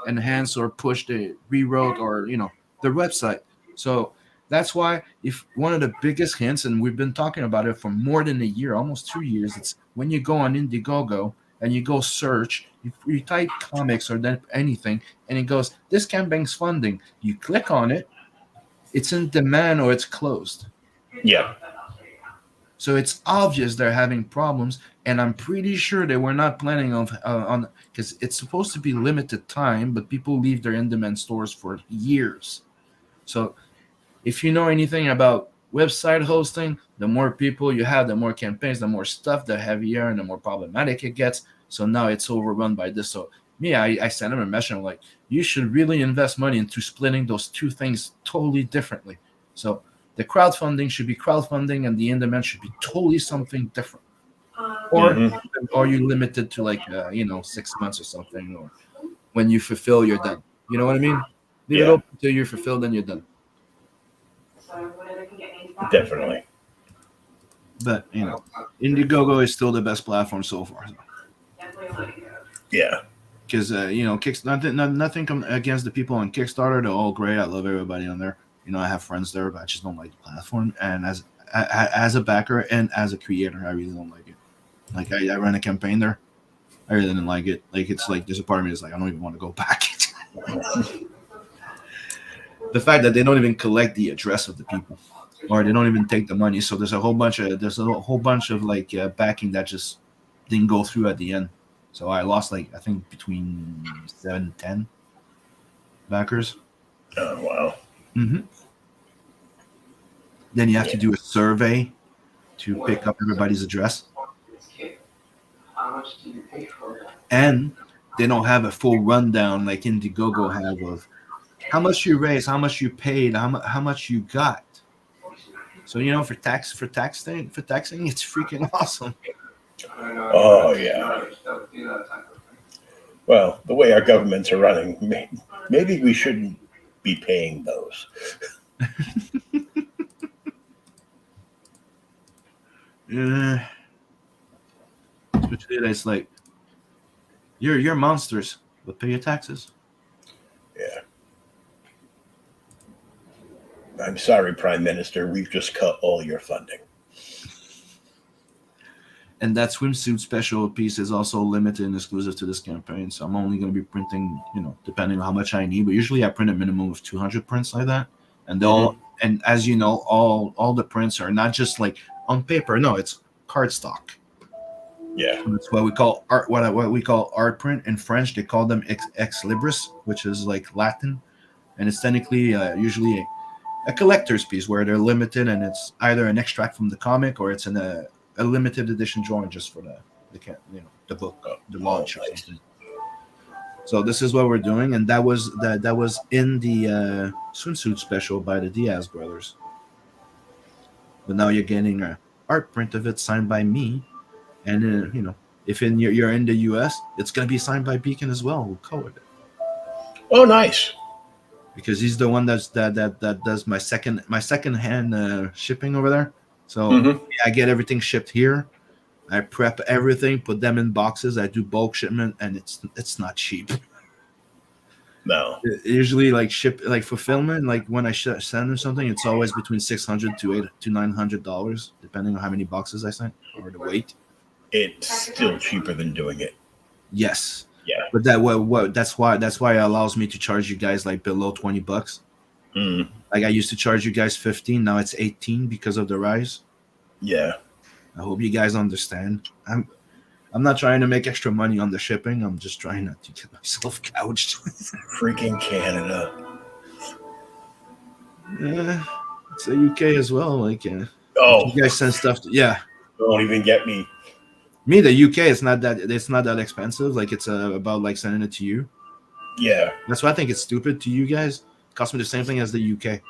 enhance or push rewrote or the website. So that's why, if one of the biggest hints, and we've been talking about it for more than a year, almost 2 years, it's when you go on Indiegogo and you go search, you type comics or then anything, and it goes, this campaign's funding. You click on it, it's in demand or it's closed. Yeah. So it's obvious they're having problems, and I'm pretty sure they were not planning on because it's supposed to be limited time, but people leave their in-demand stores for years. So if you know anything about website hosting, the more people you have, the more campaigns, the more stuff, the heavier and the more problematic it gets. So now it's overrun by this. So I sent him a message like, you should really invest money into splitting those two things totally differently. So the crowdfunding should be crowdfunding, and the in-demand should be totally something different. Or are you limited to 6 months or something? Or when you fulfill, you're done. You know what I mean? Leave it Yeah. open until you're fulfilled, then you're done. Definitely. But you know, Indiegogo is still the best platform so far. Yeah. Because you know, nothing against the people on Kickstarter. They're all great. I love everybody on there. You know, I have friends there, but I just don't like the platform. And as a backer and as a creator, I really don't like it. Like I ran a campaign there. I really didn't like it. Like it's like there's a part of me that's like I don't even want to go back. The fact that they don't even collect the address of the people, or they don't even take the money. So there's a whole bunch of like backing that just didn't go through at the end. So I lost like I think between 7 and 10 backers. Oh wow. Mm-hmm. Then you have to do a survey to pick up everybody's address. And they don't have a full rundown like Indiegogo have of how much you raised, how much you paid, how much you got. So you know, for taxing, it's freaking awesome. Oh yeah. Well, the way our governments are running, maybe we shouldn't be paying those. Yeah. Especially it's like you're monsters, but pay your taxes. Yeah. I'm sorry, Prime Minister. We've just cut all your funding. And that swimsuit special piece is also limited and exclusive to this campaign. So I'm only going to be printing, you know, depending on how much I need. But usually I print a minimum of 200 prints like that. And they'll, and as you know, all the prints are not just like on paper. No, it's cardstock. Yeah. That's what we call art. What we call art print in French. They call them ex libris, which is like Latin, and it's technically usually a collector's piece where they're limited, and it's either an extract from the comic or it's in a limited edition drawing just for the book, the launch or something. So this is what we're doing, and that was in the swimsuit special by the Diaz brothers. But now you're getting an art print of it signed by me, and you know, if you're in the U.S., it's gonna be signed by Beacon as well. We'll go with it. Oh, nice. Because he's the one that does my second hand shipping over there. So I get everything shipped here. I prep everything, put them in boxes. I do bulk shipment, and it's not cheap. No. Usually, like fulfillment, like when I send them something, it's always between $600 to $900, depending on how many boxes I send or the weight. It's still cheaper than doing it. Yes. Yeah. But that's why it allows me to charge you guys like below $20. Like I used to charge you guys 15, now it's 18 because of the rise. Yeah. I hope you guys understand. I'm not trying to make extra money on the shipping. I'm just trying not to get myself gouged. Freaking Canada. Yeah, it's the UK as well. Like, you guys send stuff. Don't even get me. Me, the UK, it's not that expensive. Like, it's about like sending it to you. Yeah. That's why I think it's stupid to you guys. It costs me the same thing as the UK.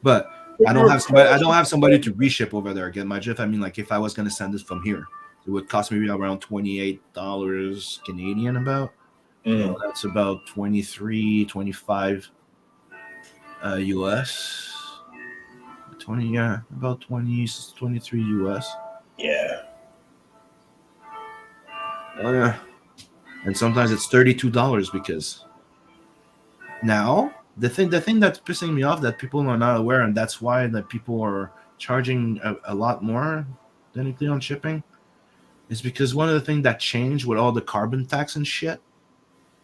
But I don't have somebody to reship over there again. My drift. I mean, like if I was gonna send this from here, it would cost me around $28 Canadian about. So that's about 23, 25 US. 20, about 20, 23 US. Yeah. Oh yeah. And sometimes it's $32 because now the thing that's pissing me off that people are not aware, and that's why that people are charging a lot more technically on shipping, is because one of the things that changed with all the carbon tax and shit,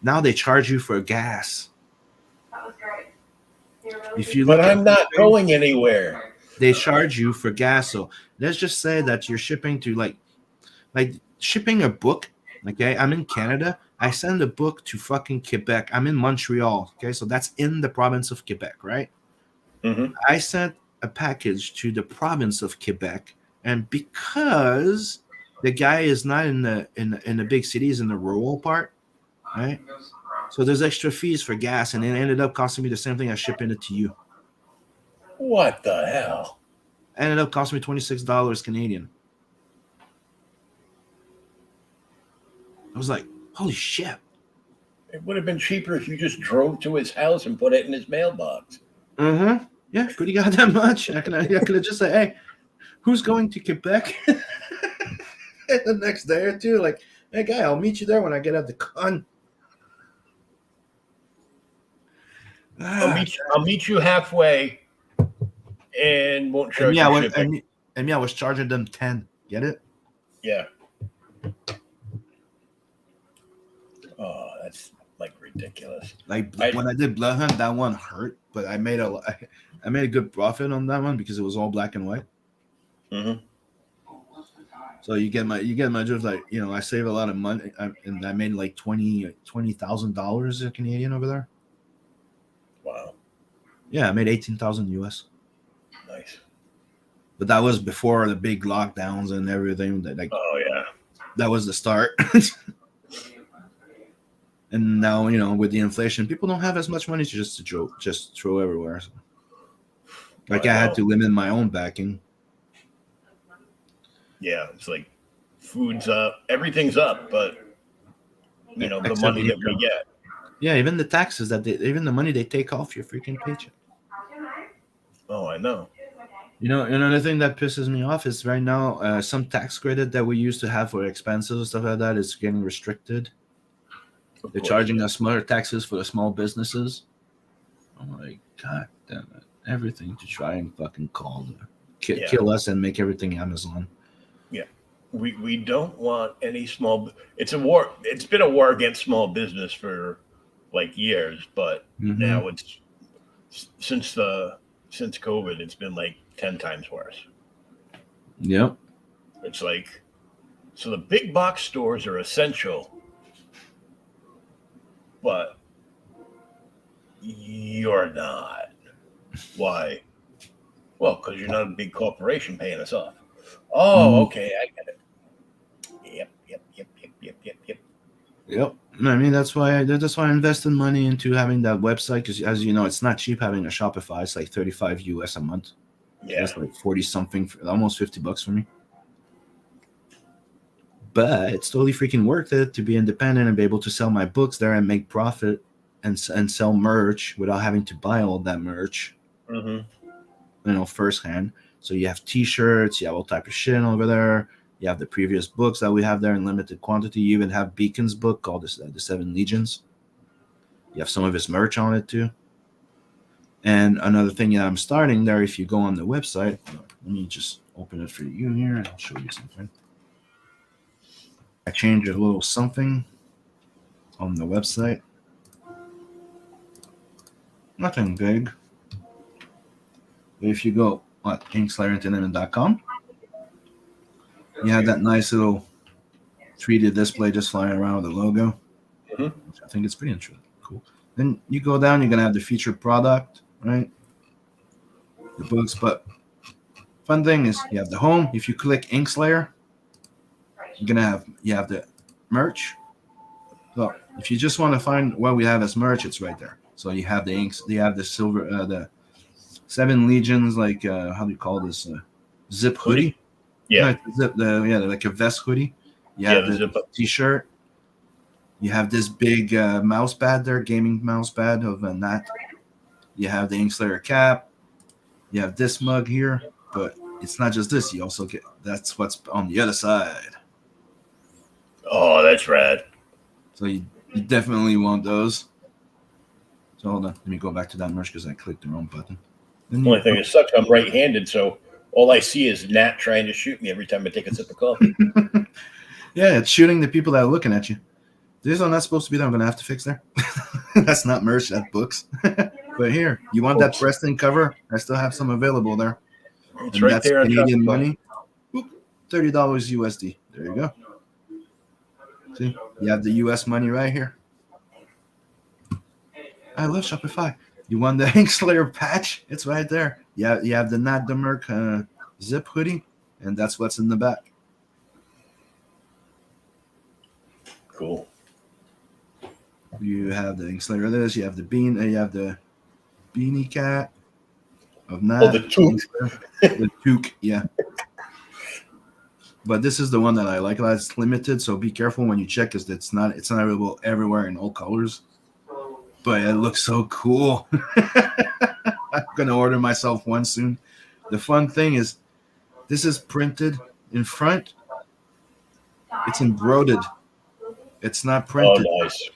now they charge you for gas. That was great. If you But I'm not going anywhere. They charge you for gas. So let's just say that you're shipping to like shipping a book. Okay, I'm in Canada. I send a book to fucking Quebec. I'm in Montreal. Okay, so that's in the province of Quebec, right? I sent a package to the province of Quebec, and because the guy is not in the big cities, in the rural part, right? So there's extra fees for gas, and it ended up costing me the same thing as shipping it to you. What the hell? Ended up costing me $26 Canadian. I was like, Holy shit. It would have been cheaper if you just drove to his house and put it in his mailbox. Mm-hmm. Yeah, pretty goddamn much. I could have just said, hey, who's going to Quebec the next day or two? Like, hey, guy, I'll meet you there when I get out the con. I'll meet you halfway and won't charge you shipping. And me, I was charging them 10. Get it? Yeah. Oh, that's like ridiculous. Like when I did Blood Hunt, that one hurt, but I made a good profit on that one because it was all black and white. Mm-hmm. So you get my just like, you know, I save a lot of money, and I made like $20,000 Canadian over there. Wow. Yeah, I made 18,000 US. Nice. But that was before the big lockdowns and everything. Oh yeah, that was the start. And now, you know, with the inflation, people don't have as much money to just throw everywhere. So. Like I had to limit my own backing. Yeah, it's like food's up, everything's up, but you know, the money that we get. Yeah, even the taxes even the money they take off your freaking paycheck. Oh, I know. You know, another thing that pisses me off is right now, some tax credit that we used to have for expenses and stuff like that is getting restricted. They're charging us more taxes for the small businesses. I'm like, God damn it. Everything to try and fucking kill us and make everything Amazon. Yeah. We don't want any small. It's a war. It's been a war against small business for like years, but now it's since COVID, it's been like 10 times worse. Yep. It's like, so the big box stores are essential, but you're not. Why? Well, because you're not a big corporation paying us off. Oh, okay, I get it. Yep. I mean, that's why I invested money into having that website, because as you know, it's not cheap having a Shopify. It's like $35 US a month. Yeah, that's like 40 something, almost $50 for me. But it's totally freaking worth it to be independent and be able to sell my books there and make profit and sell merch without having to buy all that merch. You know, firsthand. So you have T-shirts, you have all type of shit over there. You have the previous books that we have there in limited quantity. You even have Beacon's book called the 7 Legions. You have some of his merch on it too. And another thing that I'm starting there, if you go on the website, let me just open it for you here and I'll show you something. I changed a little something on the website. Nothing big. But if you go on inkslayerinternet.com, you have that nice little 3D display just flying around with the logo. I think it's pretty interesting. Cool. Then you go down, you're going to have the featured product, right? The books. But fun thing is you have the home. If you click Inkslayer, you're going to have the merch. So if you just want to find what we have as merch, it's right there. So you have the inks, you have the silver, the 7 Legions, like how do you call this? Zip hoodie. Yeah. Like a vest hoodie. You have the zip T-shirt. You have this big mouse pad there, gaming mouse pad of a NAT. You have the Inkslayer cap. You have this mug here, but it's not just this. You also get, that's what's on the other side. Oh, that's rad. So you definitely want those. So hold on, let me go back to that merch because I clicked the wrong button. The only thing that sucks, I'm right-handed, so all I see is Nat trying to shoot me every time I take a sip of coffee. Yeah, it's shooting the people that are looking at you. These are not supposed to be there. I'm going to have to fix there. That's not merch, that's books. But here, you want that Preston cover? I still have some available there. It's and right that's there. Canadian money. $30 USD. There you go. See, you have the US money right here. I love Shopify. You want the Inkslayer patch? It's right there. Yeah, you have the NAT the MERC zip hoodie, and that's what's in the back. Cool. You have the Inkslayer of this. You have the you have the beanie cat of NAT. Oh, the toque. The toque, yeah. But this is the one that I like. It's limited, so be careful when you check, because it's not available everywhere in all colors. But it looks so cool. I'm gonna order myself one soon. The fun thing is, this is printed in front. It's embroidered. It's not Oh, printed, nice.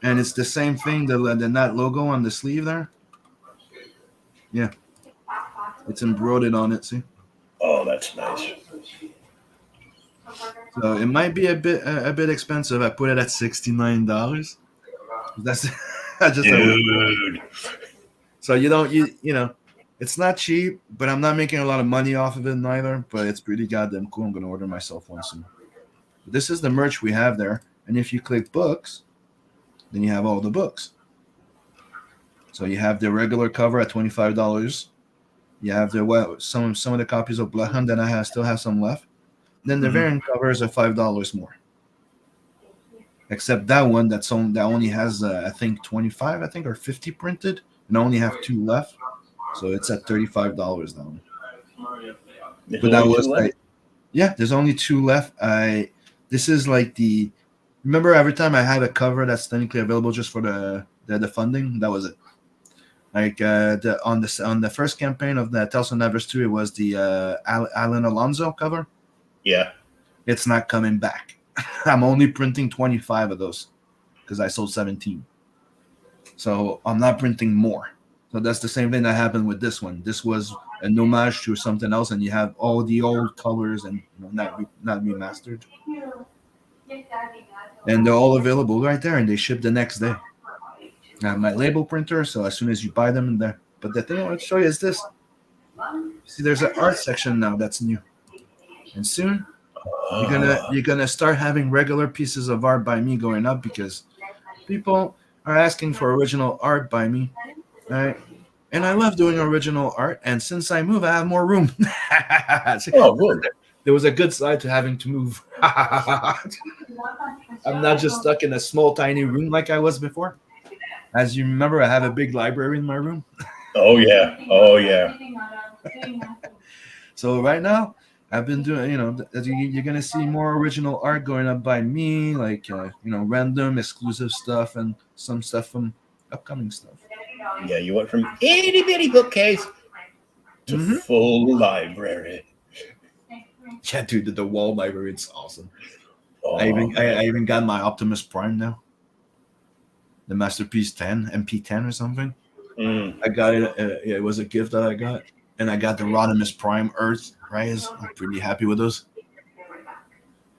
and it's the same thing. The NAT logo on the sleeve there. Yeah, it's embroidered on it. See, Oh, that's nice. so it might be a bit expensive. I put it at $69. That's I just Dude. so you know, it's not cheap, but I'm not making a lot of money off of it neither. But it's pretty goddamn cool. I'm gonna order myself one soon. This is the merch we have there, and if you click books, then you have all the books. So you have the regular cover at $25. You have the some of the copies of Bloodhound that I still have some left. Then the variant covers are $5 more. Except that one that only has I think 25, I think, or 50 printed, and I only have 2 left. So it's at $35 now. But that was like, yeah, there's only 2 left. This is like remember every time I had a cover that's technically available just for the funding, that was it. Like on the first campaign of the Tales of NATverse 2, it was the Alan Alonso cover. Yeah. It's not coming back. I'm only printing 25 of those because I sold 17. So I'm not printing more. So that's the same thing that happened with this one. This was an homage to something else, and you have all the old colors and not remastered. And they're all available right there, and they ship the next day. I have my label printer, so as soon as you buy them in there. But the thing I want to show you is this. See, there's an art section now that's new, and soon you're gonna start having regular pieces of art by me going up, because people are asking for original art by me, right? And I love doing original art, and since I move, I have more room. Oh, good. There was a good side to having to move. I'm not just stuck in a small, tiny room like I was before. As you remember, I have a big library in my room. Oh, yeah. Oh, yeah. So right now, I've been doing, you're going to see more original art going up by me, like, random exclusive stuff and some stuff from upcoming stuff. Yeah, you went from itty bitty bookcase to full library. Yeah, dude, the wall library, it's awesome. Oh, I even got my Optimus Prime now. The Masterpiece 10, MP10 or something. I got it. It was a gift that I got. And I got the Rodimus Prime Earth, right? I'm pretty happy with those.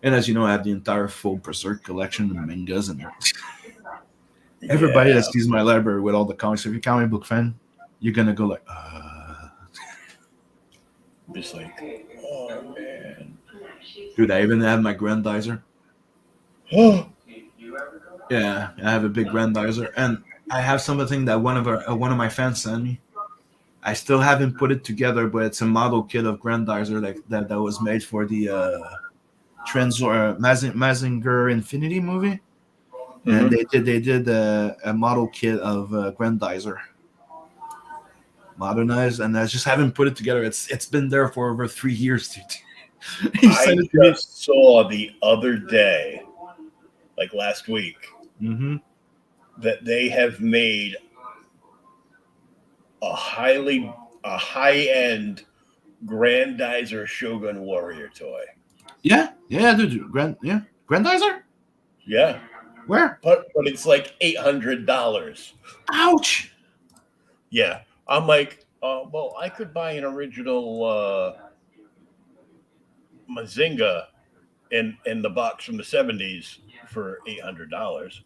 And as you know, I have the entire full Berserk collection of mangas and everybody that sees my library with all the comics, if you're a comic book fan, you're going to go like, Just like, oh, man. Dude, I even have my Grandizer. Yeah, I have a big Grandizer. And I have something that one of my fans sent me. I still haven't put it together, but it's a model kit of Grandizer that was made for the Mazinger Infinity movie, and they did a model kit of Grandizer, modernized, and I just haven't put it together. It's been there for over 3 years, dude. I just saw the other day, like last week, that they have made a high-end Grandizer Shogun Warrior toy. Yeah, dude. Grandizer? Yeah. Where? But it's like $800. Ouch. Yeah. I'm like, well, I could buy an original Mazinga in the box from the 70s for $800.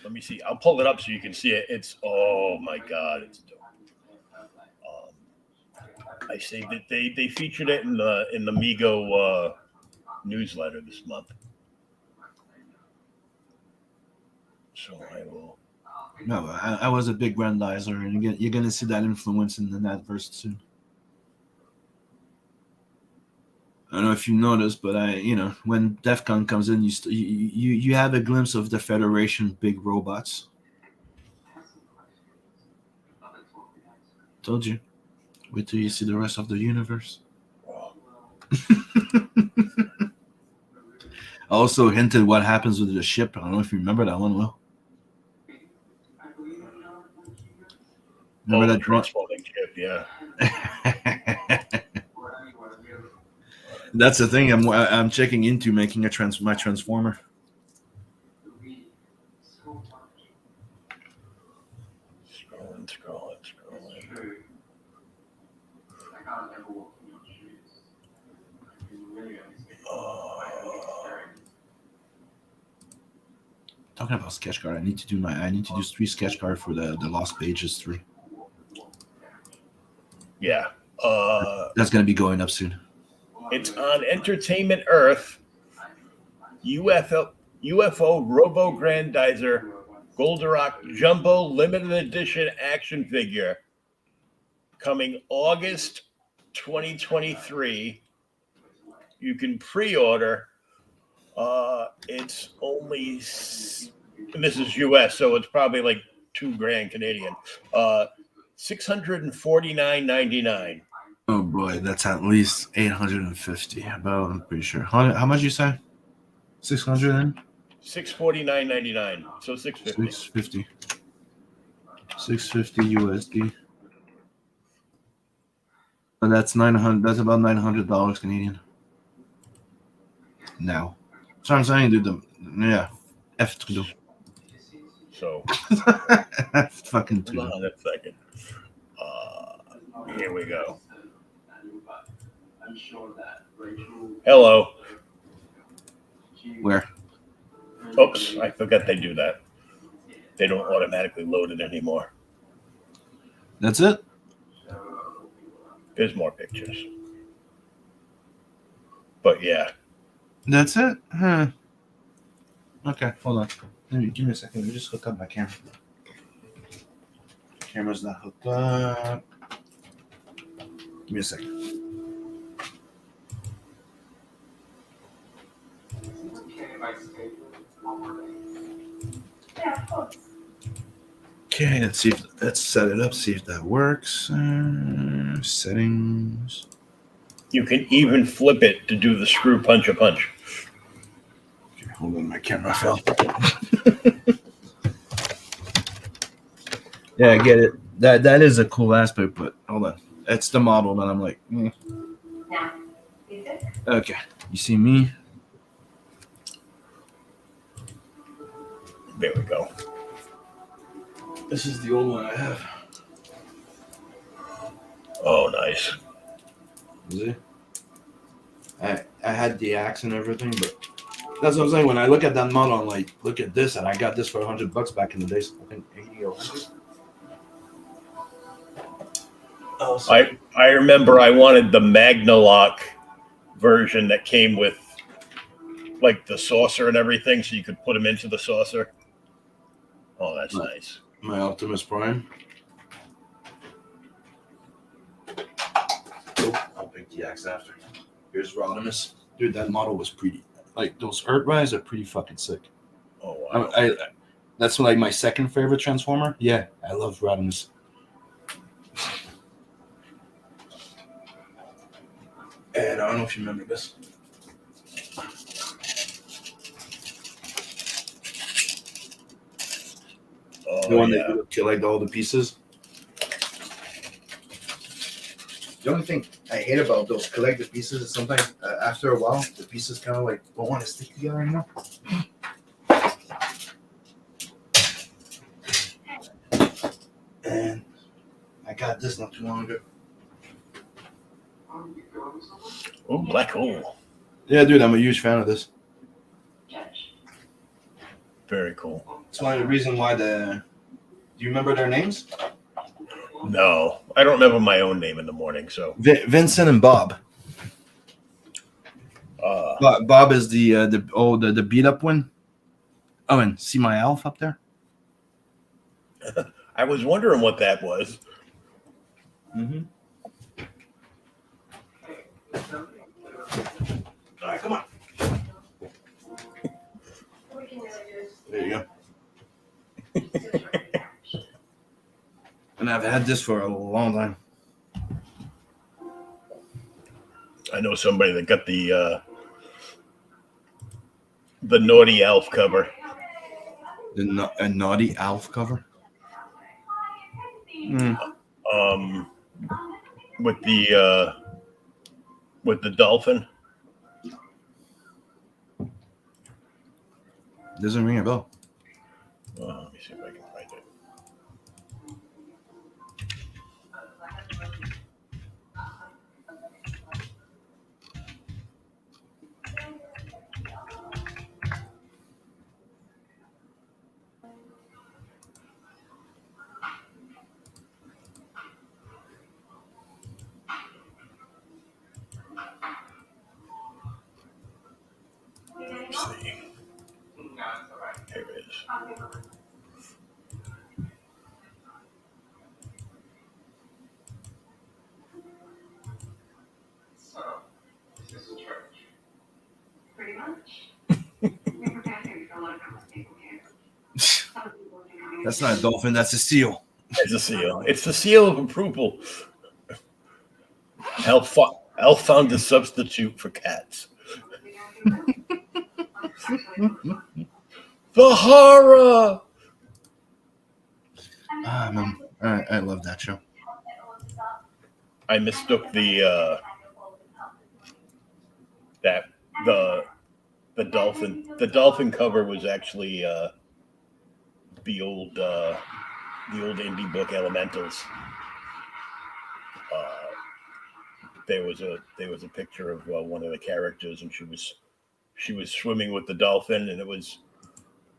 Let me see. I'll pull it up so you can see it. It's, oh my God, it's dope. I say that they featured it in the Migo newsletter this month. So I will. No, I was a big Grandizer, and you're gonna see that influence in the NATverse soon. I don't know if you noticed, but when DEF CON comes in, you have a glimpse of the Federation big robots. Told you. Wait till you see the rest of the universe. I also hinted what happens with the ship. I don't know if you remember that one, Will. Remember the that drone? transforming ship, yeah. That's the thing. I'm checking into making my transformer. Scrolling. Talking about sketch card, I need to do 3 sketch card for the Lost Pages 3. Yeah. That's gonna be going up soon. It's on Entertainment Earth. UFO Robo Grandizer Goldorak Jumbo Limited Edition action figure coming August 2023. You can pre-order. It's only, and this is US, so it's probably like $2,000 Canadian. $649.99. Oh boy, that's at least 850. About, I'm pretty sure. How much you say? 600. $649.99. So $650. 650 USD. And that's 900. That's about $900 Canadian. Now, so I'm saying, dude. Yeah, F to do. So Fucking hold on a second. Here we go. Hello. Where? Oops, I forgot they do that. They don't automatically load it anymore. That's it. There's more pictures. But yeah. That's it. Huh. Okay, hold on. Give me a second. Let me just hook up my camera. Camera's not hooked up. Give me a second. Okay, let's set it up, see if that works. Settings. You can even flip it to do the screw punch a punch. Okay, hold on, my camera fell. Yeah, I get it. That is a cool aspect, but hold on. It's the model that I'm like, Okay, you see me? There we go. This is the old one I have. Oh, nice. Is it? I had the axe and everything, but that's what I'm saying. When I look at that model, I'm like, look at this, and I got this for $100 back in the days. I think 80 or 100. Oh, I remember I wanted the Magnalock version that came with like the saucer and everything, so you could put them into the saucer. Oh, that's nice. My Optimus Prime. Oh, I'll pick the axe after. Here's Rodimus. Dude, that model was pretty. Like, those Earthrise are pretty fucking sick. Oh, wow. I that's like my second favorite Transformer. Yeah, I love Rodimus. And I don't know if you remember this. Oh, The one yeah. that you collect all the pieces. The only thing I hate about those collected pieces is sometimes after a while the pieces kind of like don't want to stick together anymore. And I got this not too long ago. Oh, black hole. Yeah, dude, I'm a huge fan of this. Very cool. It's one of the reasons why do you remember their names? No, I don't remember my own name in the morning, so. Vincent and Bob. Bob is the beat up one. Oh, and see my Alf up there? I was wondering what that was. Mm-hmm. All right, come on. There you go. And I've had this for a long time. I know somebody that got the Naughty Elf cover. A naughty Alf cover. With the dolphin. Doesn't ring a bell. Let me see if I can find it. Let's see. Here it is. So, this is church. Pretty much. We're preparing for a lot of people here. Some people are doing That's not a dolphin. That's a seal. It's a seal. It's the seal of approval. Elf found a substitute for cats. The horror. Ah, man. I love that show. I mistook the dolphin. The dolphin cover was actually the old indie book Elementals. There was a picture of one of the characters, and she was swimming with the dolphin, and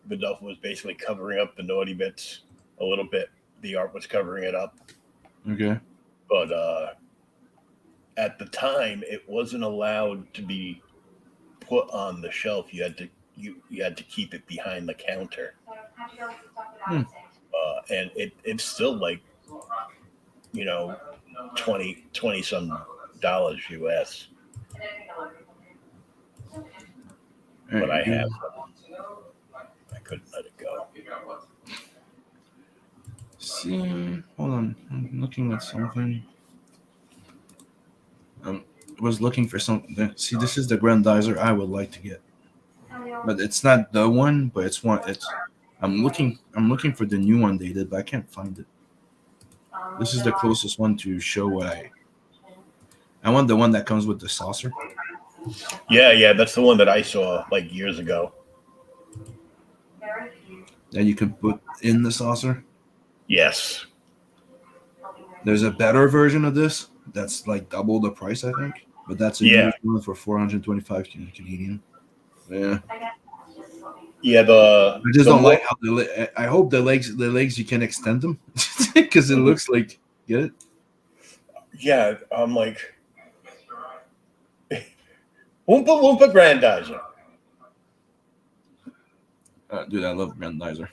the dolphin was basically covering up the naughty bits a little bit. The art was covering it up. Okay. But at the time, it wasn't allowed to be put on the shelf. You had to keep it behind the counter. And it's still like, 20 some dollars US. But I couldn't let it go. See, hold on. I'm looking at something. I was looking for something. See, this is the grandizer I would like to get, but it's not the one. But it's one. I'm looking for the new one they did, but I can't find it. This is the closest one to show what I want. The one that comes with the saucer. Yeah, that's the one that I saw like years ago. That you could put in the saucer. Yes. There's a better version of this that's like double the price, I think. But that's a used one for 425 Canadian. Yeah. Yeah, I just don't like how I hope the legs you can extend them because it looks like, get it? Yeah, I'm like Oompa Loompa Grandizer. Dude, I love Grandizer.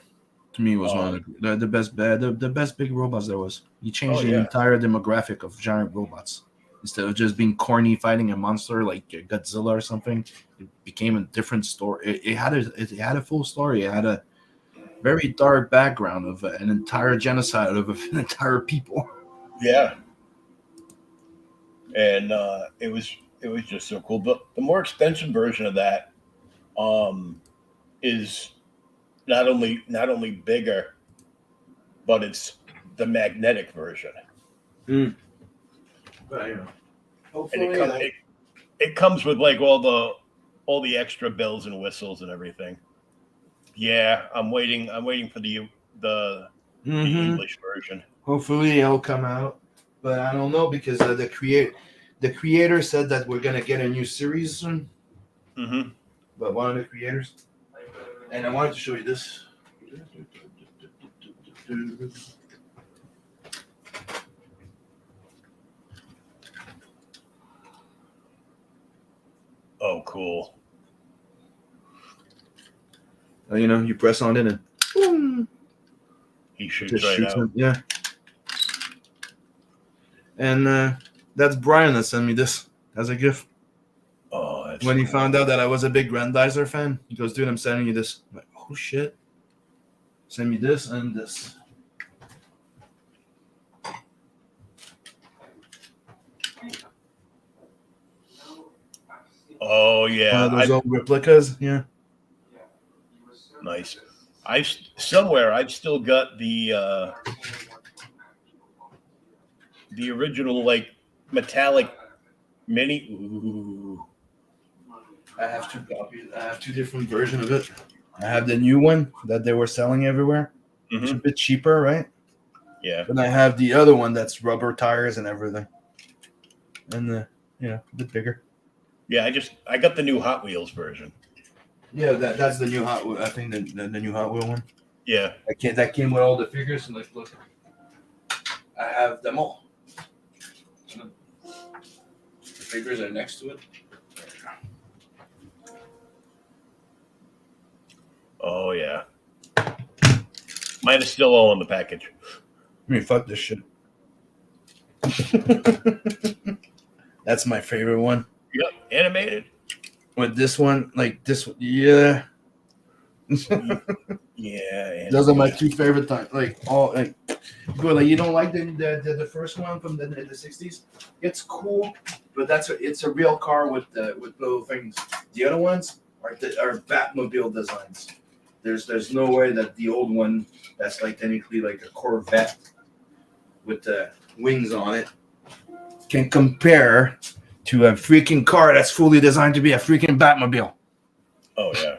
To me, it was one of the best big robots there was. He changed the entire demographic of giant robots. Instead of just being corny fighting a monster like Godzilla or something, it became a different story. It had a full story. It had a very dark background of an entire genocide of an entire people. Yeah, and it was just so cool. But the more expensive version of that is not only bigger, but it's the magnetic version. But you know, and it comes with like all the extra bells and whistles and everything. Yeah, I'm waiting for the English version. Hopefully it'll come out, but I don't know because the creator said that we're gonna get a new series soon. Mm-hmm. But one of the creators, and I wanted to show you this. Oh, cool. You press on it and boom, He shoots just right shoots out. it. Yeah. And that's Brian that sent me this as a gift. Oh, that's When he cool. found out that I was a big Grandizer fan, he goes, "Dude, I'm sending you this." I'm like, "Oh shit!" Send me this and this. Oh yeah, Those old replicas. Yeah. nice. I've still got the original like metallic mini. Ooh. I have two copies. I have two different versions of it. I have the new one that they were selling everywhere. It's a bit cheaper, right? Yeah. And I have the other one that's rubber tires and everything, and a bit bigger. Yeah, I got the new Hot Wheels version. Yeah, that's the new Hot Wheel. I think the new Hot Wheel one. Yeah. That came with all the figures. And like, look, I have them all. The figures are next to it. Oh yeah. Mine is still all in the package. I mean, fuck this shit. That's my favorite one. Yep, animated. With this one, like this, yeah. Yeah. Those are my two favorite times. Like all, like, good. Like you don't like the first one from the 60s. It's cool, but it's a real car with little things. The other ones are Batmobile designs. There's no way that the old one that's like technically like a Corvette with the wings on it can compare to a freaking car that's fully designed to be a freaking Batmobile. Oh yeah.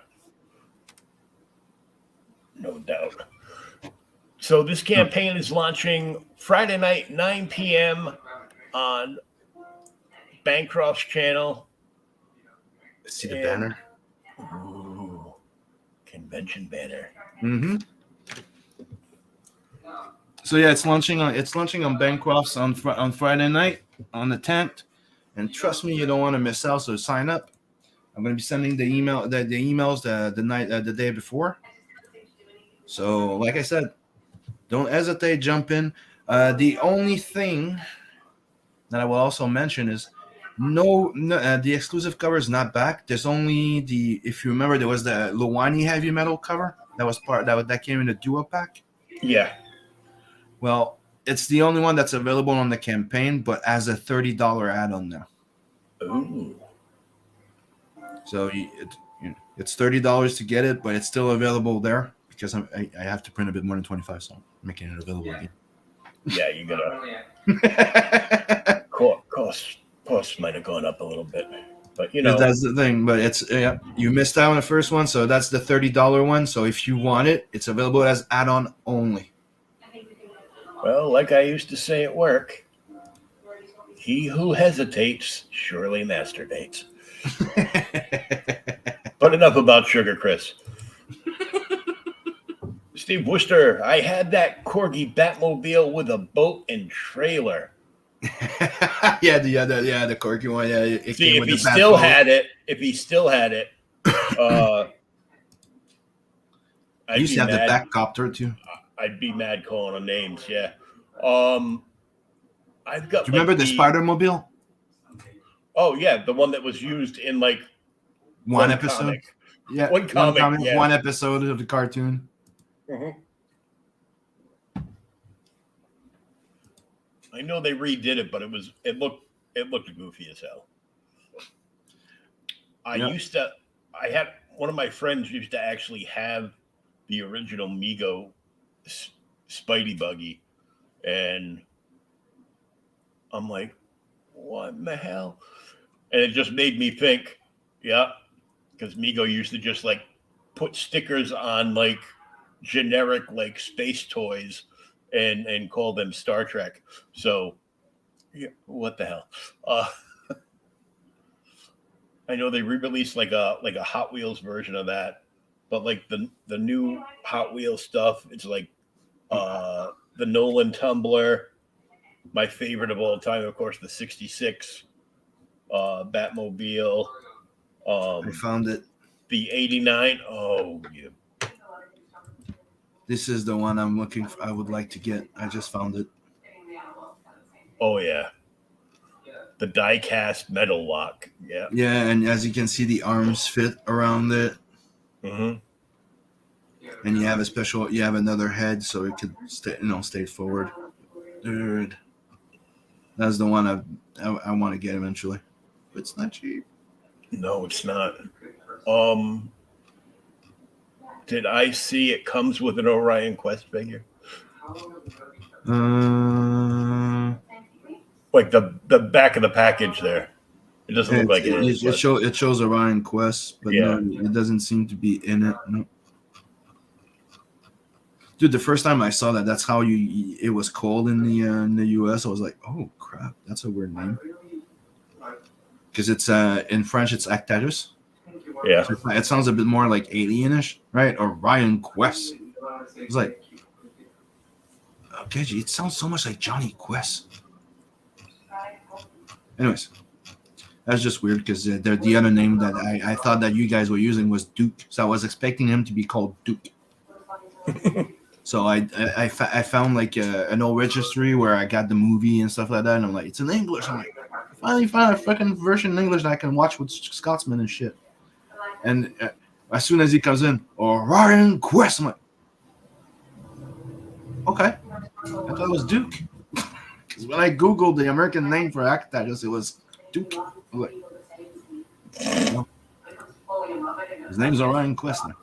No doubt. So this campaign is launching Friday night, 9 p.m. on Bancroft's channel. See the banner? Ooh, convention banner. Mm-hmm. So yeah, it's launching on Bancroft's on Friday night on the 10th, and trust me, you don't want to miss out. So sign up. I'm going to be sending the emails the day before. So like I said, don't hesitate, jump in. The only thing that I will also mention is the exclusive cover is not back. There's only if you remember, there was the LOANI heavy metal cover that was that came in a duo pack. Yeah. Well, it's the only one that's available on the campaign, but as a $30 add-on now. Ooh. So it's $30 to get it, but it's still available there because I have to print a bit more than 25, so I'm making it available again. Yeah, you gotta. Cost might have gone up a little bit, but that's the thing. But it's you missed out on the first one, so that's the $30 one. So if you want it, it's available as add-on only. Well, like I used to say at work, he who hesitates surely masturbates. But enough about Sugar Chris. Steve Worcester, I had that Corgi Batmobile with a boat and trailer. the Corgi one. Yeah, See, if he still had it, I used to have the Batcopter too. I'd be mad calling them names. Yeah. I've got. Do you remember the Spider-Mobile? Oh yeah, the one that was used in like one episode. Comic. Yeah, one comic. Yeah. One episode of the cartoon. Mm-hmm. I know they redid it, but it looked goofy as hell. I had one of my friends used to actually have the original Mego Spidey buggy, and I'm like, what in the hell? And it just made me think, yeah, because Mego used to just like put stickers on like generic like space toys and call them Star Trek. So yeah, what the hell? I know they re-released like a Hot Wheels version of that, but like the new Hot Wheels stuff, it's like the Nolan Tumbler, my favorite of all time, of course, the '66 Batmobile. I found it. The '89. Oh yeah. This is the one I'm looking for. I would like to get. I just found it. Oh yeah. The die-cast metal lock. Yeah. Yeah, and as you can see, the arms fit around it. Mm-hmm. And you have another head, so it could stay forward. Dude, that's the one I want to get eventually. But it's not cheap. No, it's not. Did I see it comes with an Orion Quest figure? Like the back of the package there. It doesn't look like it is. It shows Orion Quest, but Yeah. no, it doesn't seem to be in it. No. Dude, the first time I saw that, that's how it was called in the US. I was like, oh crap, that's a weird name. Because it's in French, it's Actarus. Yeah. So it sounds a bit more like alienish, right? Orion Quest. It's like, okay, gee, it sounds so much like Johnny Quest. Anyways, that's just weird because the other name that I thought that you guys were using was Duke, so I was expecting him to be called Duke. So I found like an old registry where I got the movie and stuff like that, and I'm like, it's in English. I'm like, I finally found a fucking version in English that I can watch with Scotsman and shit. And as soon as he comes in, Orion Quest, I'm like, okay, I thought it was Duke. Because when I googled the American name for Actarus, it was Duke. I'm like, well, his name's Orion Quest now.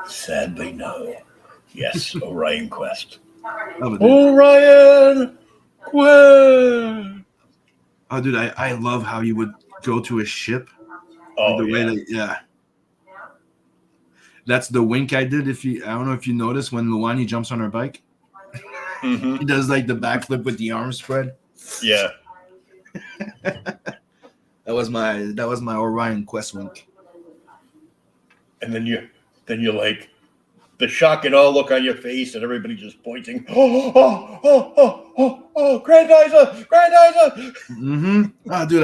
Sadly, no. Yes, Orion Quest. Oh, Orion Quest. Oh, dude, I love how you would go to a ship. Oh, the way yeah. that, yeah. That's the wink I did. I don't know if you noticed when LOANI jumps on her bike. Mm-hmm. He does like the backflip with the arms spread. Yeah. That was my Orion Quest wink. And then you're like, the shock and awe look on your face, and everybody just pointing. Oh, Grandizer! Mm-hmm. Oh, dude,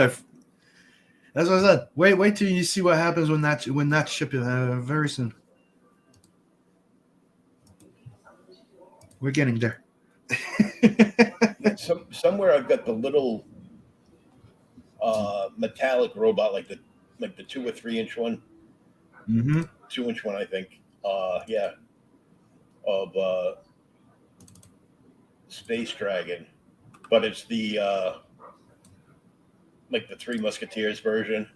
that's what I said. Wait till you see what happens when that ship very soon. We're getting there. Somewhere I've got the little metallic robot, like the 2 or 3 inch one. Mm-hmm. 2-inch one, I think. Yeah. Of Space Dragon, but it's the like the Three Musketeers version.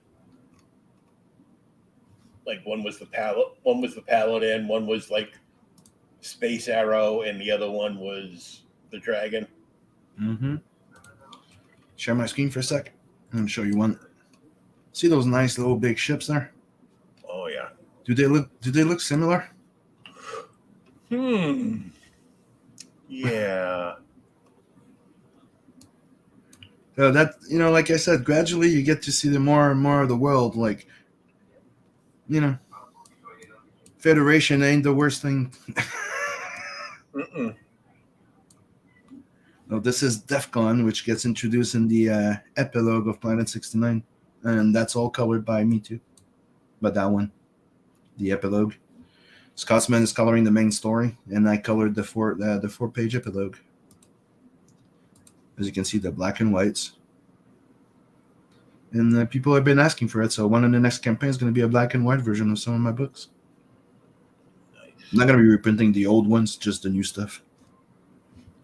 Like one was the Paladin, one was like Space Arrow, and the other one was the Dragon. Mm-hmm. Share my screen for a sec. I'm gonna show you one. See those nice little big ships there? Oh yeah. Do they look similar? Yeah. That, like I said, gradually you get to see the more and more of the world. Like, Federation ain't the worst thing. No, this is DEFCON, which gets introduced in the epilogue of Planet 69, and that's all colored by me too. But that one, the epilogue, Scotsman is coloring the main story, and I colored the 4-page epilogue. As you can see, the black and whites. And people have been asking for it, so one of the next campaigns is going to be a black and white version of some of my books. Nice. I'm not going to be reprinting the old ones, just the new stuff.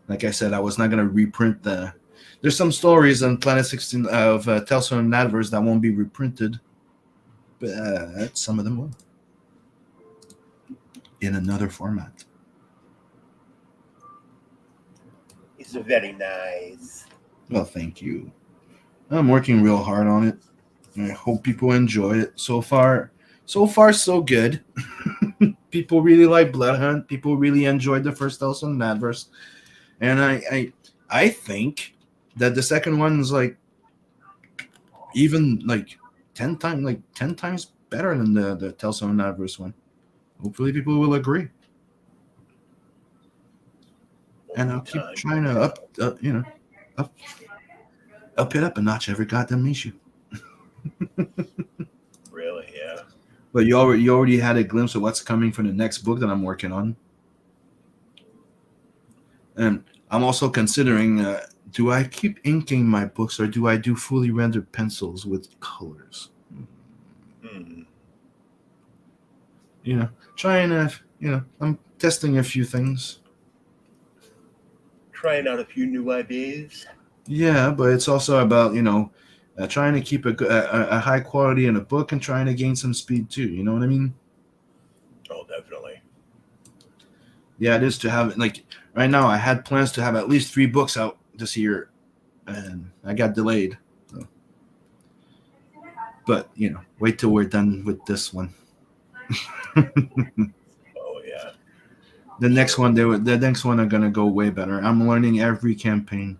Like I said, I was not going to reprint There's some stories on Planet 16 of Telso and NATverse that won't be reprinted, but some of them will. In another format. It's very nice. Well, thank you. I'm working real hard on it. I hope people enjoy it. So far, so good. People really like Blood Hunt. People really enjoyed the first Telso and NATverse. And I think that the second one is like even like 10 times better than the Telso and NATverse one. Hopefully people will agree. And I'll keep trying to up it up a notch every goddamn issue. Really, yeah. But you already had a glimpse of what's coming for the next book that I'm working on. And I'm also considering, do I keep inking my books or do I do fully rendered pencils with colors? Trying to, I'm testing a few things. Trying out a few new ideas. Yeah, but it's also about, trying to keep a high quality in a book and trying to gain some speed too. You know what I mean? Oh, definitely. Yeah, it is to have like right now. I had plans to have at least 3 books out this year, and I got delayed. So. But wait till we're done with this one. Oh yeah. The next one are gonna go way better. I'm learning every campaign.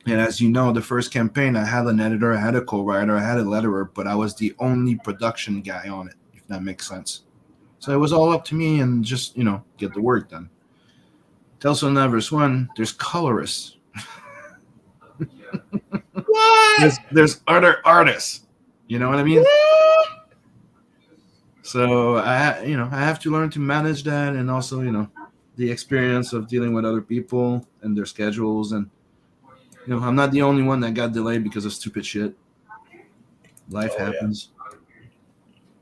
And as you know, the first campaign, I had an editor, I had a co-writer, I had a letterer, but I was the only production guy on it, if that makes sense. So it was all up to me and just, get the work done. Tales of NATverse 1, there's colorists. What? There's other artists. You know what I mean? So I have to learn to manage that, and also, the experience of dealing with other people and their schedules, and I'm not the only one that got delayed because of stupid shit. Life happens.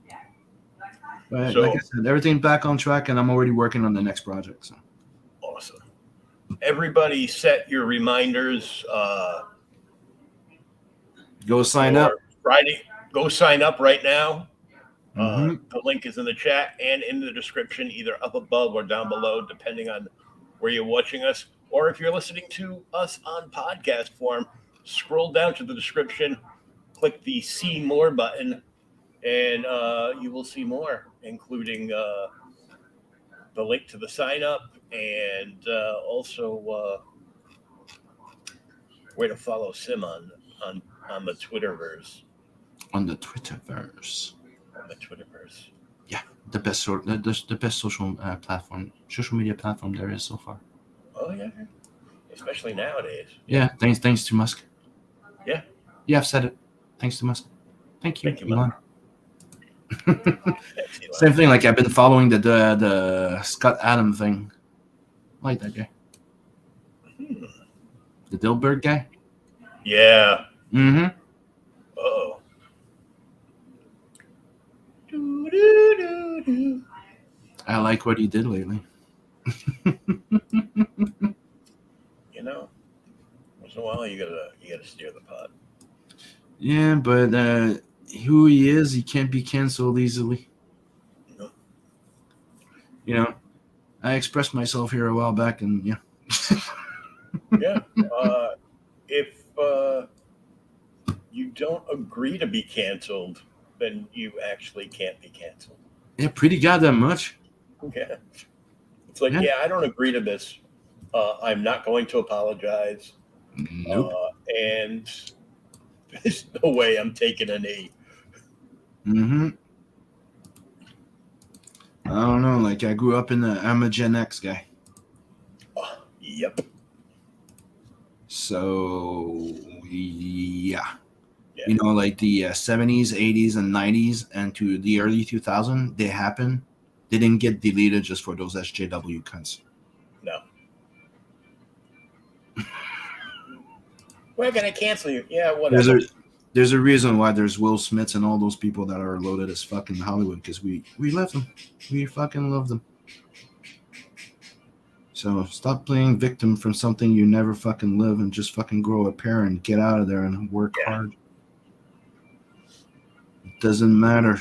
Yeah. But like I said, everything back on track, and I'm already working on the next project. So awesome. Everybody set your reminders. Go sign up. Friday. Go sign up right now. Mm-hmm. The link is in the chat and in the description, either up above or down below, depending on where you're watching us. Or if you're listening to us on podcast form, scroll down to the description, click the See More button, and you will see more, including the link to the sign up and also where to follow Sim on the Twitterverse. On the Twitterverse. Yeah, the best social social media platform there is so far. Oh yeah, especially nowadays. Yeah, thanks to Musk. Yeah, I've said it. Thanks to Musk. Thank you, Elon. Thanks, Elon. Same thing. Like I've been following the Scott Adam thing. I like that guy. The Dilbert guy. Yeah. Mm-hmm. Oh. I like what he did lately. Once in a while you gotta steer the pot. Yeah, but who he is, he can't be canceled easily. No. I expressed myself here a while back, and yeah. Yeah. If you don't agree to be canceled, then you actually can't be canceled. Yeah, pretty goddamn much. Yeah. It's like, I don't agree to this. I'm not going to apologize. Nope. And there's no way I'm taking a knee. Mm-hmm. I don't know. Like, I grew up I'm a Gen X guy. Yep. So, yeah. Like the 70s, 80s, and 90s, and to the early 2000s, they happened. They didn't get deleted just for those SJW cunts. No. We're going to cancel you. Yeah, whatever. There's a reason why there's Will Smiths and all those people that are loaded as fucking Hollywood, because we love them. We fucking love them. So stop playing victim from something you never fucking live, and just fucking grow a pair and get out of there and work hard. It doesn't matter.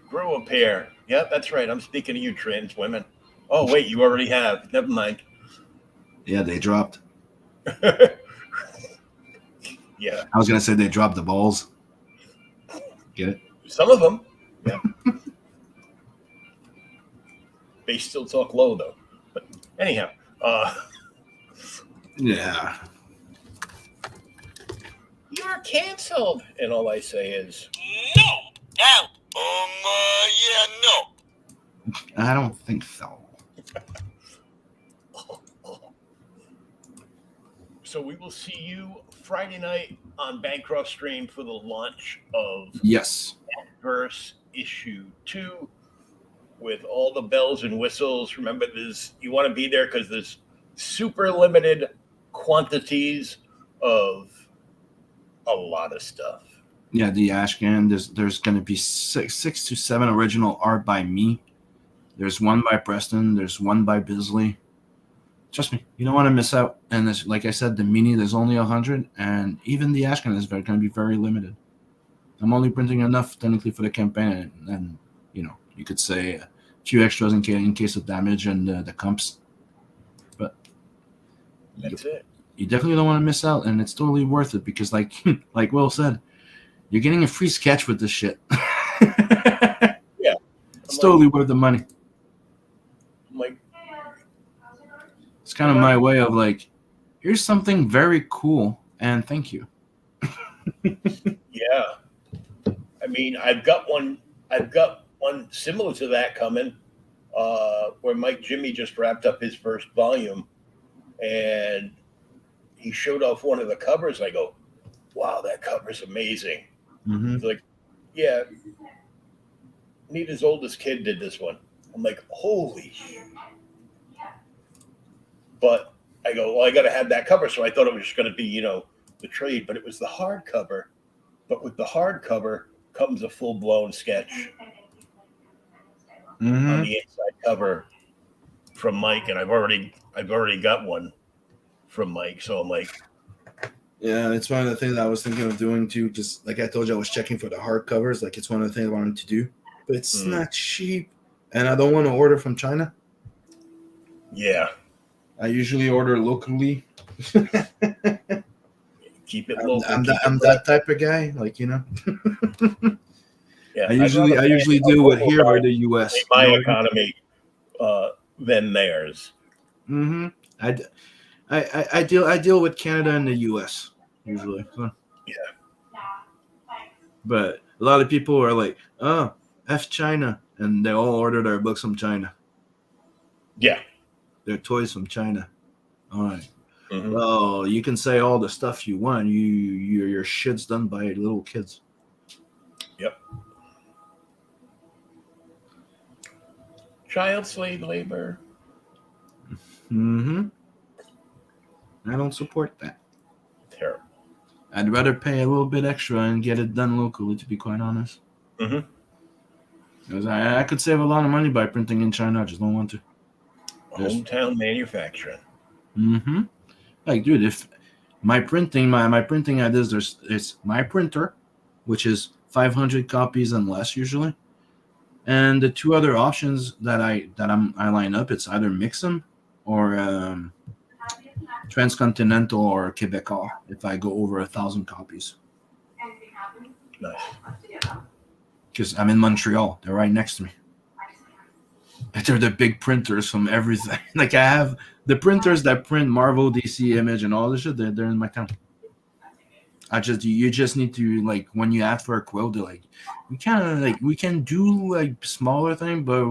Grow a pair. Yeah, that's right. I'm speaking to you, trans women. Oh, wait, you already have. Never mind. Yeah, they dropped. Yeah. I was going to say they dropped the balls. Get it? Some of them. Yeah. They still talk low, though. But anyhow. Yeah. You're canceled. And all I say is... No. No. I don't think so. So we will see you Friday night on Bancroft Stream for the launch of NATverse issue 2 with all the bells and whistles. Remember, you want to be there because there's super limited quantities of a lot of stuff. Yeah, the ashcan. There's going to be six to seven original art by me. There's one by Preston. There's one by Bisley. Trust me, you don't want to miss out. And this, like I said, the mini there's only 100, and even the ashcan is going to be very limited. I'm only printing enough technically for the campaign, and you could say a few extras in case of damage and the comps. But That's it. you definitely don't want to miss out, and it's totally worth it because, like Will said, you're getting a free sketch with this shit. Yeah, It's totally worth the money. I'm like, It's kind of my way of like, here's something very cool, and thank you. yeah. I mean, I've got one similar to that coming, where Mike Jimmy just wrapped up his first volume, and he showed off one of the covers. I go, wow, that cover's amazing. Mm-hmm. He's like, yeah, Nita's oldest kid did this one. I'm like, holy shit. But I go, well, I got to have that cover. So I thought it was just going to be, the trade, but it was the hardcover. But with the hardcover comes a full-blown sketch on the inside cover from Mike, and I've already got one from Mike. So I'm like, yeah, it's one of the things I was thinking of doing too. Just like I told you, I was checking for the hardcovers. Like it's one of the things I wanted to do, but it's not cheap, and I don't want to order from China. yeah, I usually order locally. keep it local. I'm that type of guy, like Yeah, I usually deal with here or the U.S. My economy than theirs. Mm-hmm. I deal with Canada and the U.S. usually. So. Yeah. But a lot of people are like, "Oh, F China," and they all order their books from China. Yeah. Their toys from China. All right. Mm-hmm. Well, you can say all the stuff you want. Your shit's done by little kids. Yep. Child slave labor. Mm-hmm. I don't support that. Terrible. I'd rather pay a little bit extra and get it done locally, to be quite honest. Mm-hmm. Because I could save a lot of money by printing in China. I just don't want to. Hometown manufacturing. Mm-hmm. Like, dude, if my printing, my printing ideas, it's my printer, which is 500 copies and less usually, and the two other options that I line up, it's either Mixum or Transcontinental or Québécois. If I go over 1,000 copies, Nice. because I'm in Montreal, they're right next to me. They're the big printers from everything. Like I have the printers that print Marvel, DC, Image, and all this shit. They're in my town. You just need to, like, when you ask for a quote, they're like, we can do like smaller thing, but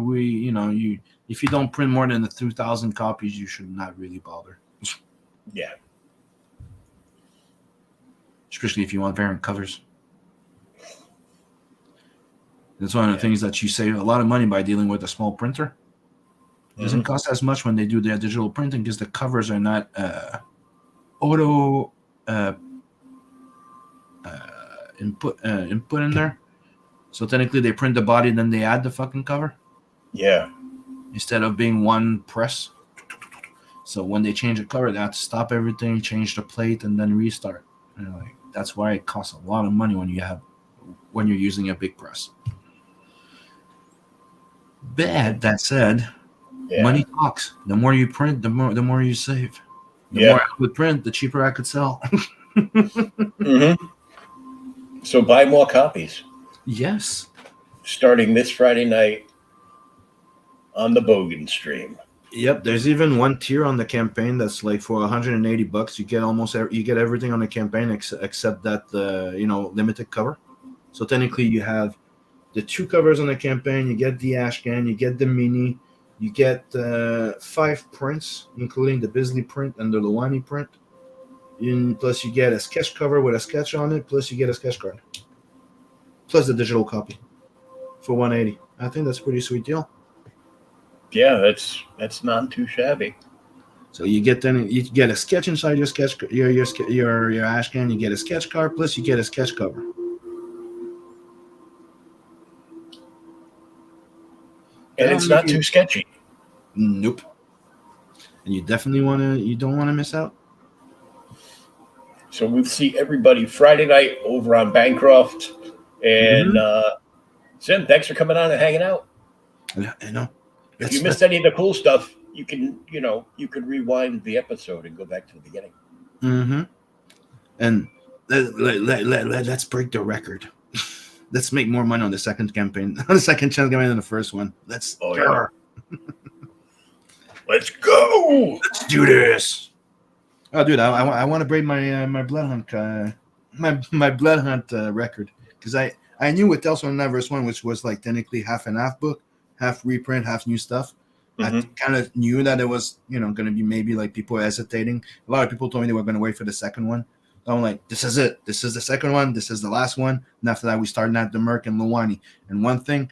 if you don't print more than 2,000 copies, you should not really bother. Yeah. Especially if you want variant covers. That's one of the things that you save a lot of money by dealing with a small printer. It doesn't cost as much when they do their digital printing because the covers are not auto input in there. So technically they print the body, then they add the fucking cover. Yeah. Instead of being one press. So when they change the cover, they have to stop everything, change the plate, and then restart. And like that's why it costs a lot of money when you're using a big press. But that said, money talks. The more you print, the more you save. The more I would print, the cheaper I could sell. Mm-hmm. So buy more copies. Yes. Starting this Friday night on the Bogan stream. Yep. There's even one tier on the campaign that's like for $180. You get everything on the campaign except that limited cover. So technically, you have the 2 covers on the campaign. You get the ashcan, you get the mini, you get 5 prints, including the Bisley print and the LOANI print. Plus, you get a sketch cover with a sketch on it. Plus, you get a sketch card. Plus the digital copy for $180. I think that's a pretty sweet deal. Yeah, that's not too shabby. So you get a sketch inside your sketch your ashcan. You get a sketch card. Plus, you get a sketch cover. And it's not too sketchy. Nope. and you definitely you don't want to miss out. So we'll see everybody Friday night over on Bancroft. And Sim, thanks for coming on and hanging out. I know. If you missed any of the cool stuff, you can rewind the episode and go back to the beginning. Mm-hmm. And let's break the record. Let's make more money on the second campaign, on the second channel campaign than the first one. Let's go. Let's go. Let's do this. Oh, dude, I want to break my my blood hunt my blood hunt record, because I knew with Tales from the NATverse 1, which was like technically half and half book, half reprint, half new stuff. I kind of knew that it was, going to be maybe like people hesitating. A lot of people told me they were going to wait for the second one. So I'm like, this is it. This is the second one. This is the last one. And after that, we start NAT the MERC and LOANI. And one thing,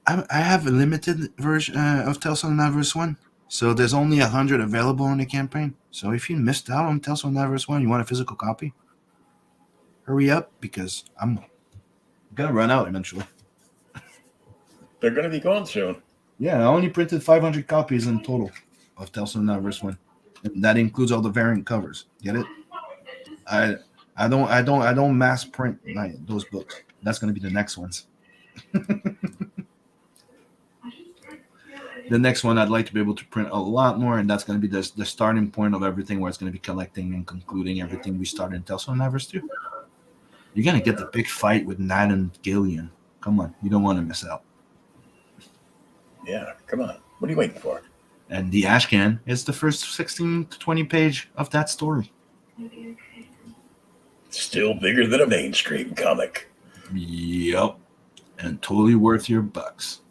I have a limited version of Tales from the NATverse 1. So there's only 100 available in the campaign. So if you missed out on Tales from the NATverse 1, you want a physical copy, hurry up, because I'm going to run out eventually. They're going to be gone soon. Yeah, I only printed 500 copies in total of Tales from the NATverse 1. And that includes all the variant covers. Get it? I don't mass print those books. That's going to be the next ones. The next one, I'd like to be able to print a lot more, and that's going to be the starting point of everything, where it's going to be collecting and concluding everything we started in Tales from the NATverse 2. You're going to get the big fight with Nat and Gillian. Come on, you don't want to miss out. Yeah, come on. What are you waiting for? And the ashcan is the first 16 to 20 page of that story. Still bigger than a mainstream comic. Yep. And totally worth your bucks.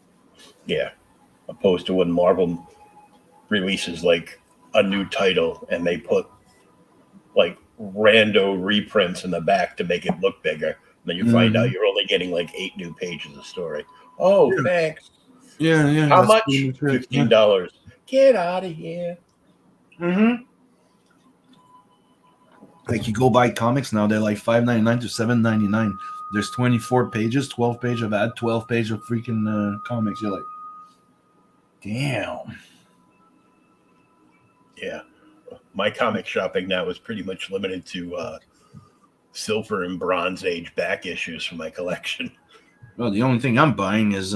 Yeah. Opposed to when Marvel releases like a new title and they put like rando reprints in the back to make it look bigger. And then you find out you're only getting like 8 new pages of story. Oh, yeah. Thanks. Yeah. How much? $15. Yeah. Get out of here. Mm-hmm. Like, you go buy comics now, they're like $5.99 to $7.99. There's 24 pages, 12 pages of ad, 12 pages of freaking comics. You're like, damn. Yeah. My comic shopping now is pretty much limited to silver and bronze age back issues for my collection. Well, the only thing I'm buying is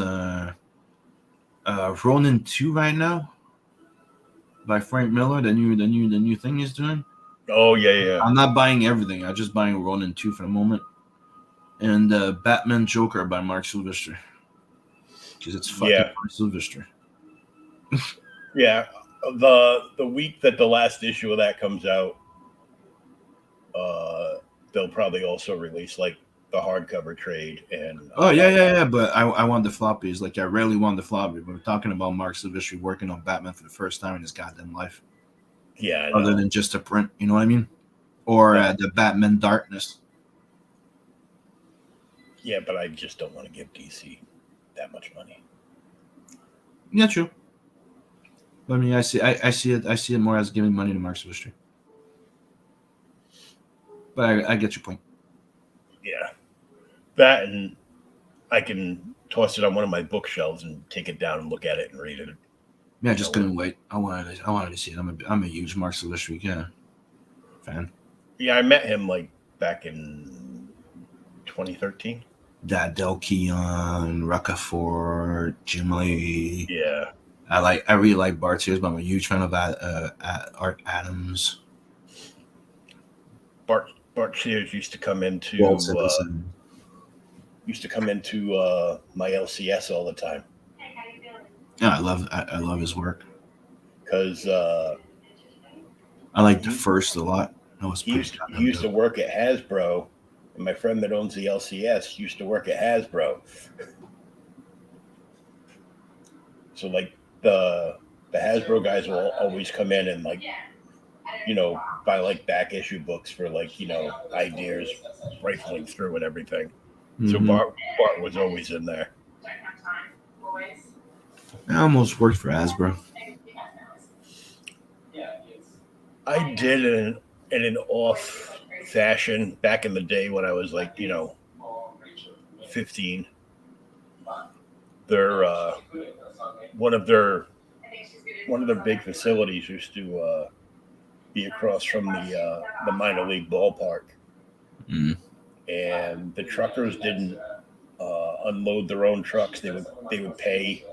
Ronin 2 right now by Frank Miller, the new thing he's doing. Oh yeah. I'm not buying everything. I'm just buying Ronin 2 for the moment. And Batman Joker by Mark Silvester. Because it's fucking Mark Silvester. Yeah. The week that the last issue of that comes out, they'll probably also release like the hardcover trade. And but I want the floppies. Like, I rarely want the floppy. We're talking about Mark Silvestri working on Batman for the first time in his goddamn life. Yeah, other than just a print, you know what I mean? Or the Batman Darkness. Yeah, but I just don't want to give DC that much money. Yeah, true. I mean, I see it more as giving money to Mark Silvestri. But I get your point. Yeah, that, and I can toss it on one of my bookshelves and take it down and look at it and read it. Yeah, just couldn't wait. I wanted to see it. I'm a huge Mark Silvestri fan. Yeah, I met him like back in 2013. That Del Keon, Rocafort, Jim Lee. Yeah, I really like Bart Sears, but I'm a huge fan of Art Adams. Bart Sears used to come into my LCS all the time. Yeah, I love his work. Because I like the first a lot. He used to work at Hasbro, and my friend that owns the LCS used to work at Hasbro. So like the Hasbro guys will always come in and like, buy like back issue books for like, ideas rifling through and everything. Mm-hmm. So Bart was always in there. I almost worked for Hasbro. I did in an off fashion back in the day when I was like, 15. Their one of their one of their big facilities used to be across from the minor league ballpark, and the truckers didn't unload their own trucks. They would pay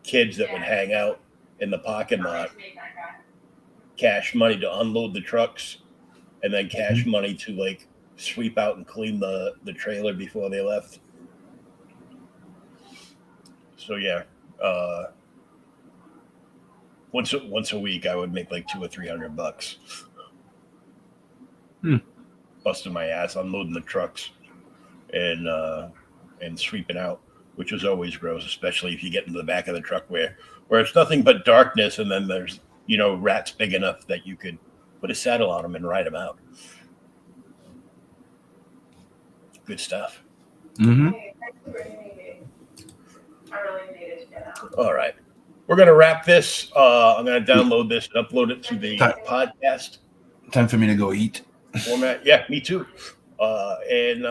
kids that would hang out in the parking lot cash money to unload the trucks, and then cash money to like sweep out and clean the trailer before they left. So yeah, once a week I would make like $200 or $300, busting my ass unloading the trucks and sweeping out, which was always gross, especially if you get into the back of the truck where it's nothing but darkness, and then there's rats big enough that you could put a saddle on them and ride them out. Good stuff. All right. We're going to wrap this. I'm going to download this and upload it to the podcast. Time for me to go eat. Format. Yeah, me too. And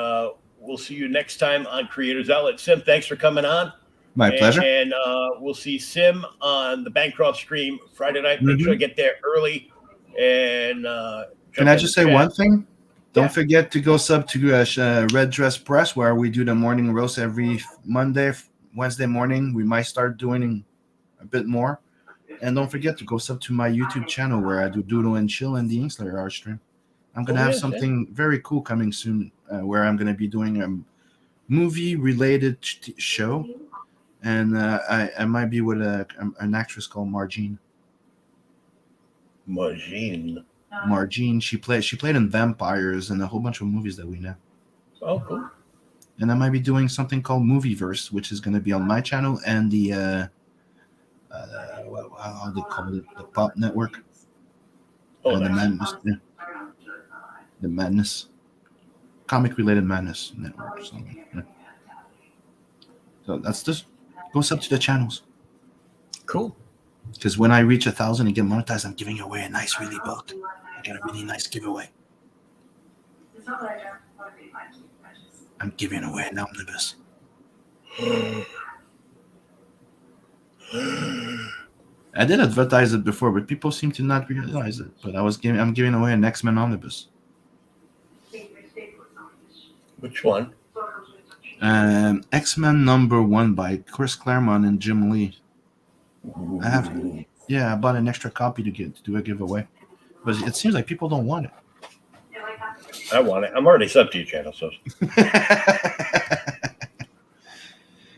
we'll see you next time on Creators Outlet. Sim, thanks for coming on. My pleasure. And we'll see Sim on the Bancroft stream Friday night. Make sure I get there early. And can I just say one thing? Don't forget to go sub to Red Dress Press, where we do the morning roast every Wednesday morning. We might start doing a bit more. And don't forget to go sub to my YouTube channel, where I do Doodle and Chill and the Inkslayer art stream. I'm going to have something very cool coming soon, where I'm going to be doing a movie-related show. And I might be with an actress called Margine. Margine. She played in Vampires and a whole bunch of movies that we know. Oh, cool. And I might be doing something called NATverse, which is going to be on my channel and the how they call it, the Pop Network. Oh, the Madness. Yeah. The Madness. Comic-related Madness Network or something. Yeah. So that's just go sub to the channels. Cool. Because when I reach 1,000 and get monetized, I'm giving away a nice really book. I got a really nice giveaway. I'm giving away an omnibus. I did advertise it before, but people seem to not realize it. But I'm giving away an X-Men omnibus. Which one? X-Men #1 by Chris Claremont and Jim Lee. I bought an extra copy to do a giveaway, but it seems like people don't want it. I want it. I'm already subbed to your channel, so.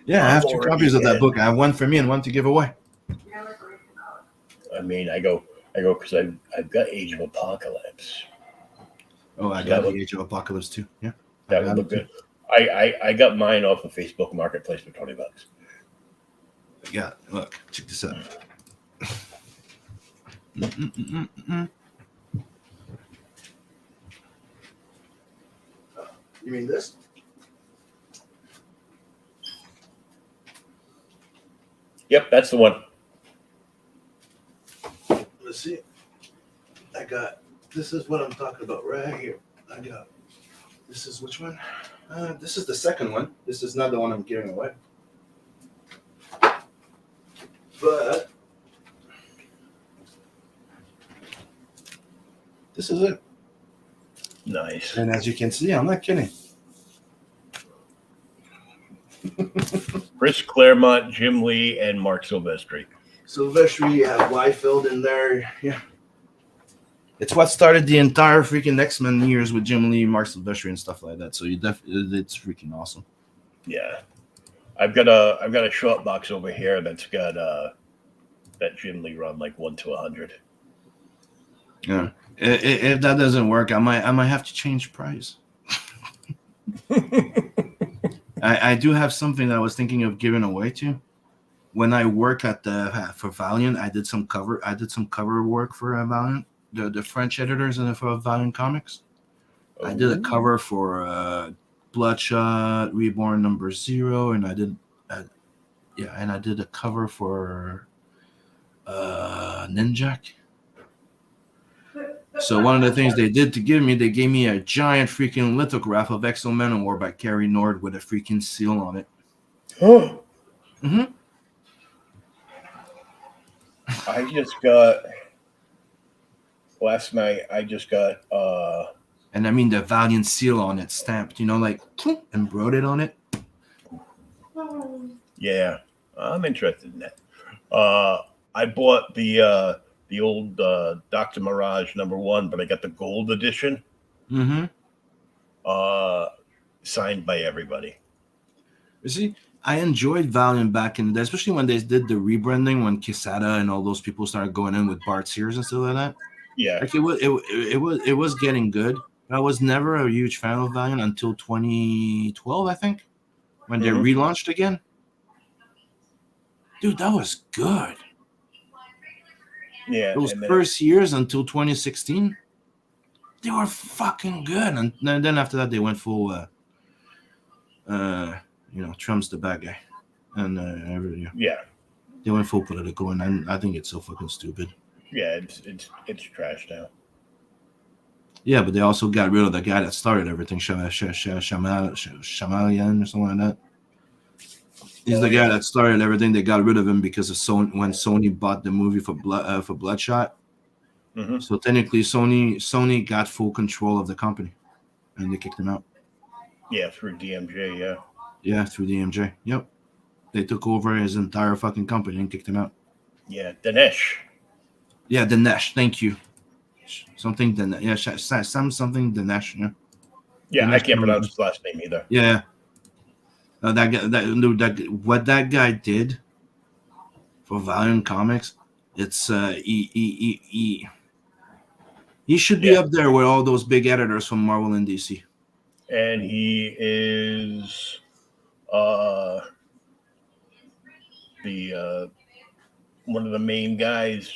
Yeah, I have 2 copies of that book. I have one for me and one to give away. I mean, I go because I've got Age of Apocalypse. Oh, I got the Age of Apocalypse too. Yeah, that would look good. I got mine off of Facebook Marketplace for $20. Yeah, look, check this out. You mean this? Yep, that's the one. Let's see. This is what I'm talking about right here. This is which one? This is the second one. This is not the one I'm giving away. But this is it. Nice. And as you can see, I'm not kidding. Chris Claremont, Jim Lee, and Mark Silvestri. Silvestri, you have Liefeld in there. Yeah. It's what started the entire freaking X-Men years with Jim Lee, Mark Silvestri, and stuff like that. So it's freaking awesome. Yeah. I've got a short box over here that's got that Jim Lee run like 1 to 100. Yeah. If that doesn't work, I might have to change price. I do have something that I was thinking of giving away to. When I work for Valiant, I did some cover work for Valiant, the French editors for Valiant Comics. Oh. I did a cover for Bloodshot Reborn #0, and I did a cover for Ninjak. So one of the things they did to give me, they gave me a giant freaking lithograph of Exo Manowar by Carrie Nord with a freaking seal on it. Oh. Mm-hmm. I just got last night. I just got And I mean the Valiant seal on it stamped, you know, like embroidered on it. yeah. I'm interested in that. I bought the old Dr. Mirage #1, but I got the gold edition. Mm-hmm. Signed by everybody. You see, I enjoyed Valiant back in the day, especially when they did the rebranding, when Quesada and all those people started going in with Bart Sears and stuff like that. Yeah. Like it was getting good. But I was never a huge fan of Valiant until 2012, I think, when they relaunched again. Dude, that was good. Yeah. Those and then first years until 2016, they were fucking good. And then after that, they went full, Trump's the bad guy, and yeah. they went full political, and I think it's so fucking stupid. Yeah, it's trash now. Yeah, but they also got rid of the guy that started everything, Shamalian or something like that. He's the guy that started everything. They got rid of him because of Sony when Sony bought the movie for Bloodshot. Mm-hmm. So technically, Sony got full control of the company, and they kicked him out. Yeah, through DMJ. Yeah. Yeah, through DMJ. Yep, they took over his entire fucking company and kicked him out. Yeah, Dinesh. Yeah, Dinesh. Thank you. Something Dinesh. Yeah, something Dinesh. Yeah. Yeah, Dinesh I can't pronounce his last name either. Yeah. That guy, what that guy did for Valiant Comics, it's he should be up there with all those big editors from Marvel and DC. And he is the one of the main guys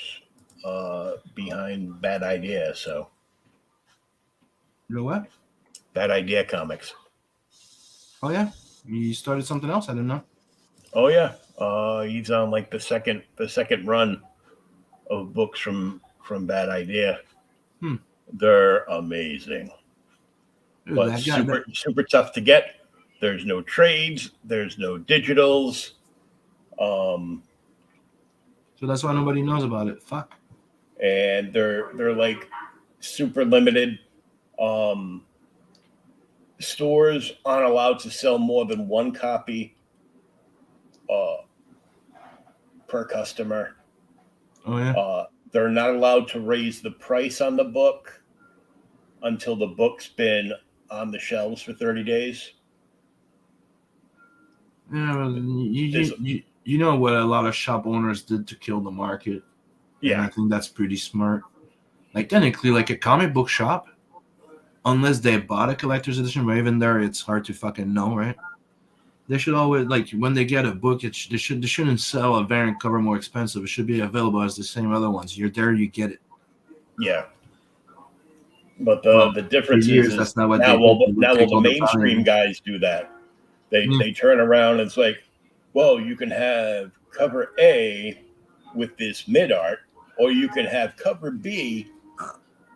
behind Bad Idea. So You know what? Bad Idea Comics. Oh yeah, he started something else. I didn't know. Oh yeah, he's on like the second run of books from Bad Idea. They're amazing, Dude, but super tough to get. There's no trades. There's no digitals. So that's why nobody knows about it. Fuck. And they're like super limited. Stores aren't allowed to sell more than one copy per customer. Oh yeah. They're not allowed to raise the price on the book until the book's been on the shelves for 30 days. Yeah, you know what a lot of shop owners did to kill the market. Yeah, and I think that's pretty smart. Like technically, like a comic book shop, unless they bought a collector's edition, but even there, it's hard to fucking know, right? They should always, like, when they get a book, they shouldn't sell a variant cover more expensive. It should be available as the same other ones. You're there, you get it. Yeah. But the difference is that's not what now they will do. the mainstream guys do that. They turn around and it's like, well, you can have cover A with this mid art, or you can have cover B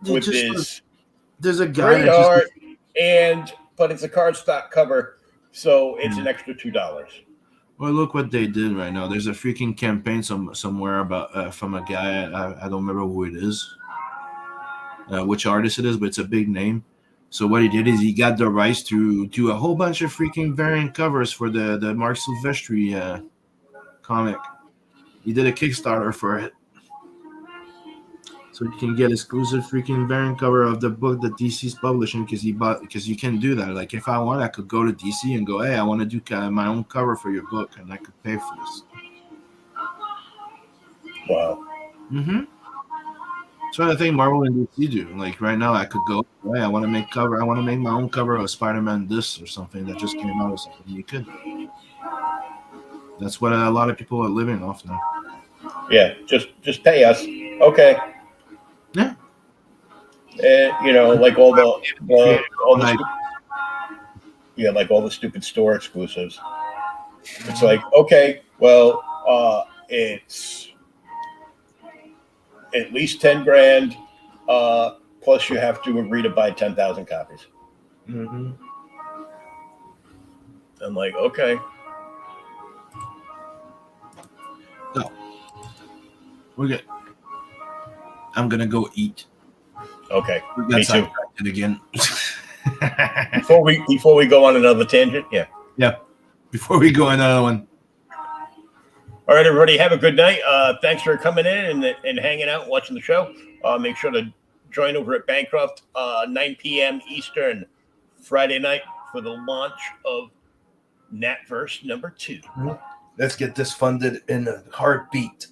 with this there's a guy great art, but it's a cardstock cover, so it's an extra $2. Well, look what they did right now. There's a freaking campaign somewhere about from a guy. I don't remember who it is, which artist it is, but it's a big name. So what he did is he got the rights to do a whole bunch of freaking variant covers for the Mark Silvestri comic. He did a Kickstarter for it, so you can get exclusive freaking variant cover of the book that DC's publishing because you can do that. Like if I want, I could go to DC and go, hey, I want to do my own cover for your book, and I could pay for this. Wow. Mm-hmm. So I think Marvel and DC do. Like right now, I could go, hey, I want to make my own cover of Spider-Man this or something that just came out or something. You could. That's what a lot of people are living off now. Yeah, just pay us, okay? Yeah. And like all the stupid store exclusives. It's like, okay, well, it's at least $10,000. Plus, you have to agree to buy 10,000 copies. Mm-hmm. I'm like, okay. No. We're good. I'm gonna go eat. Okay. We Me got too. sidetracked again. Before we go on another tangent, yeah. Yeah. Before we go another one. All right, everybody, have a good night. Thanks for coming in and hanging out, watching the show. Make sure to join over at Bancroft, 9 p.m. Eastern, Friday night for the launch of NATverse #2. Let's get this funded in a heartbeat.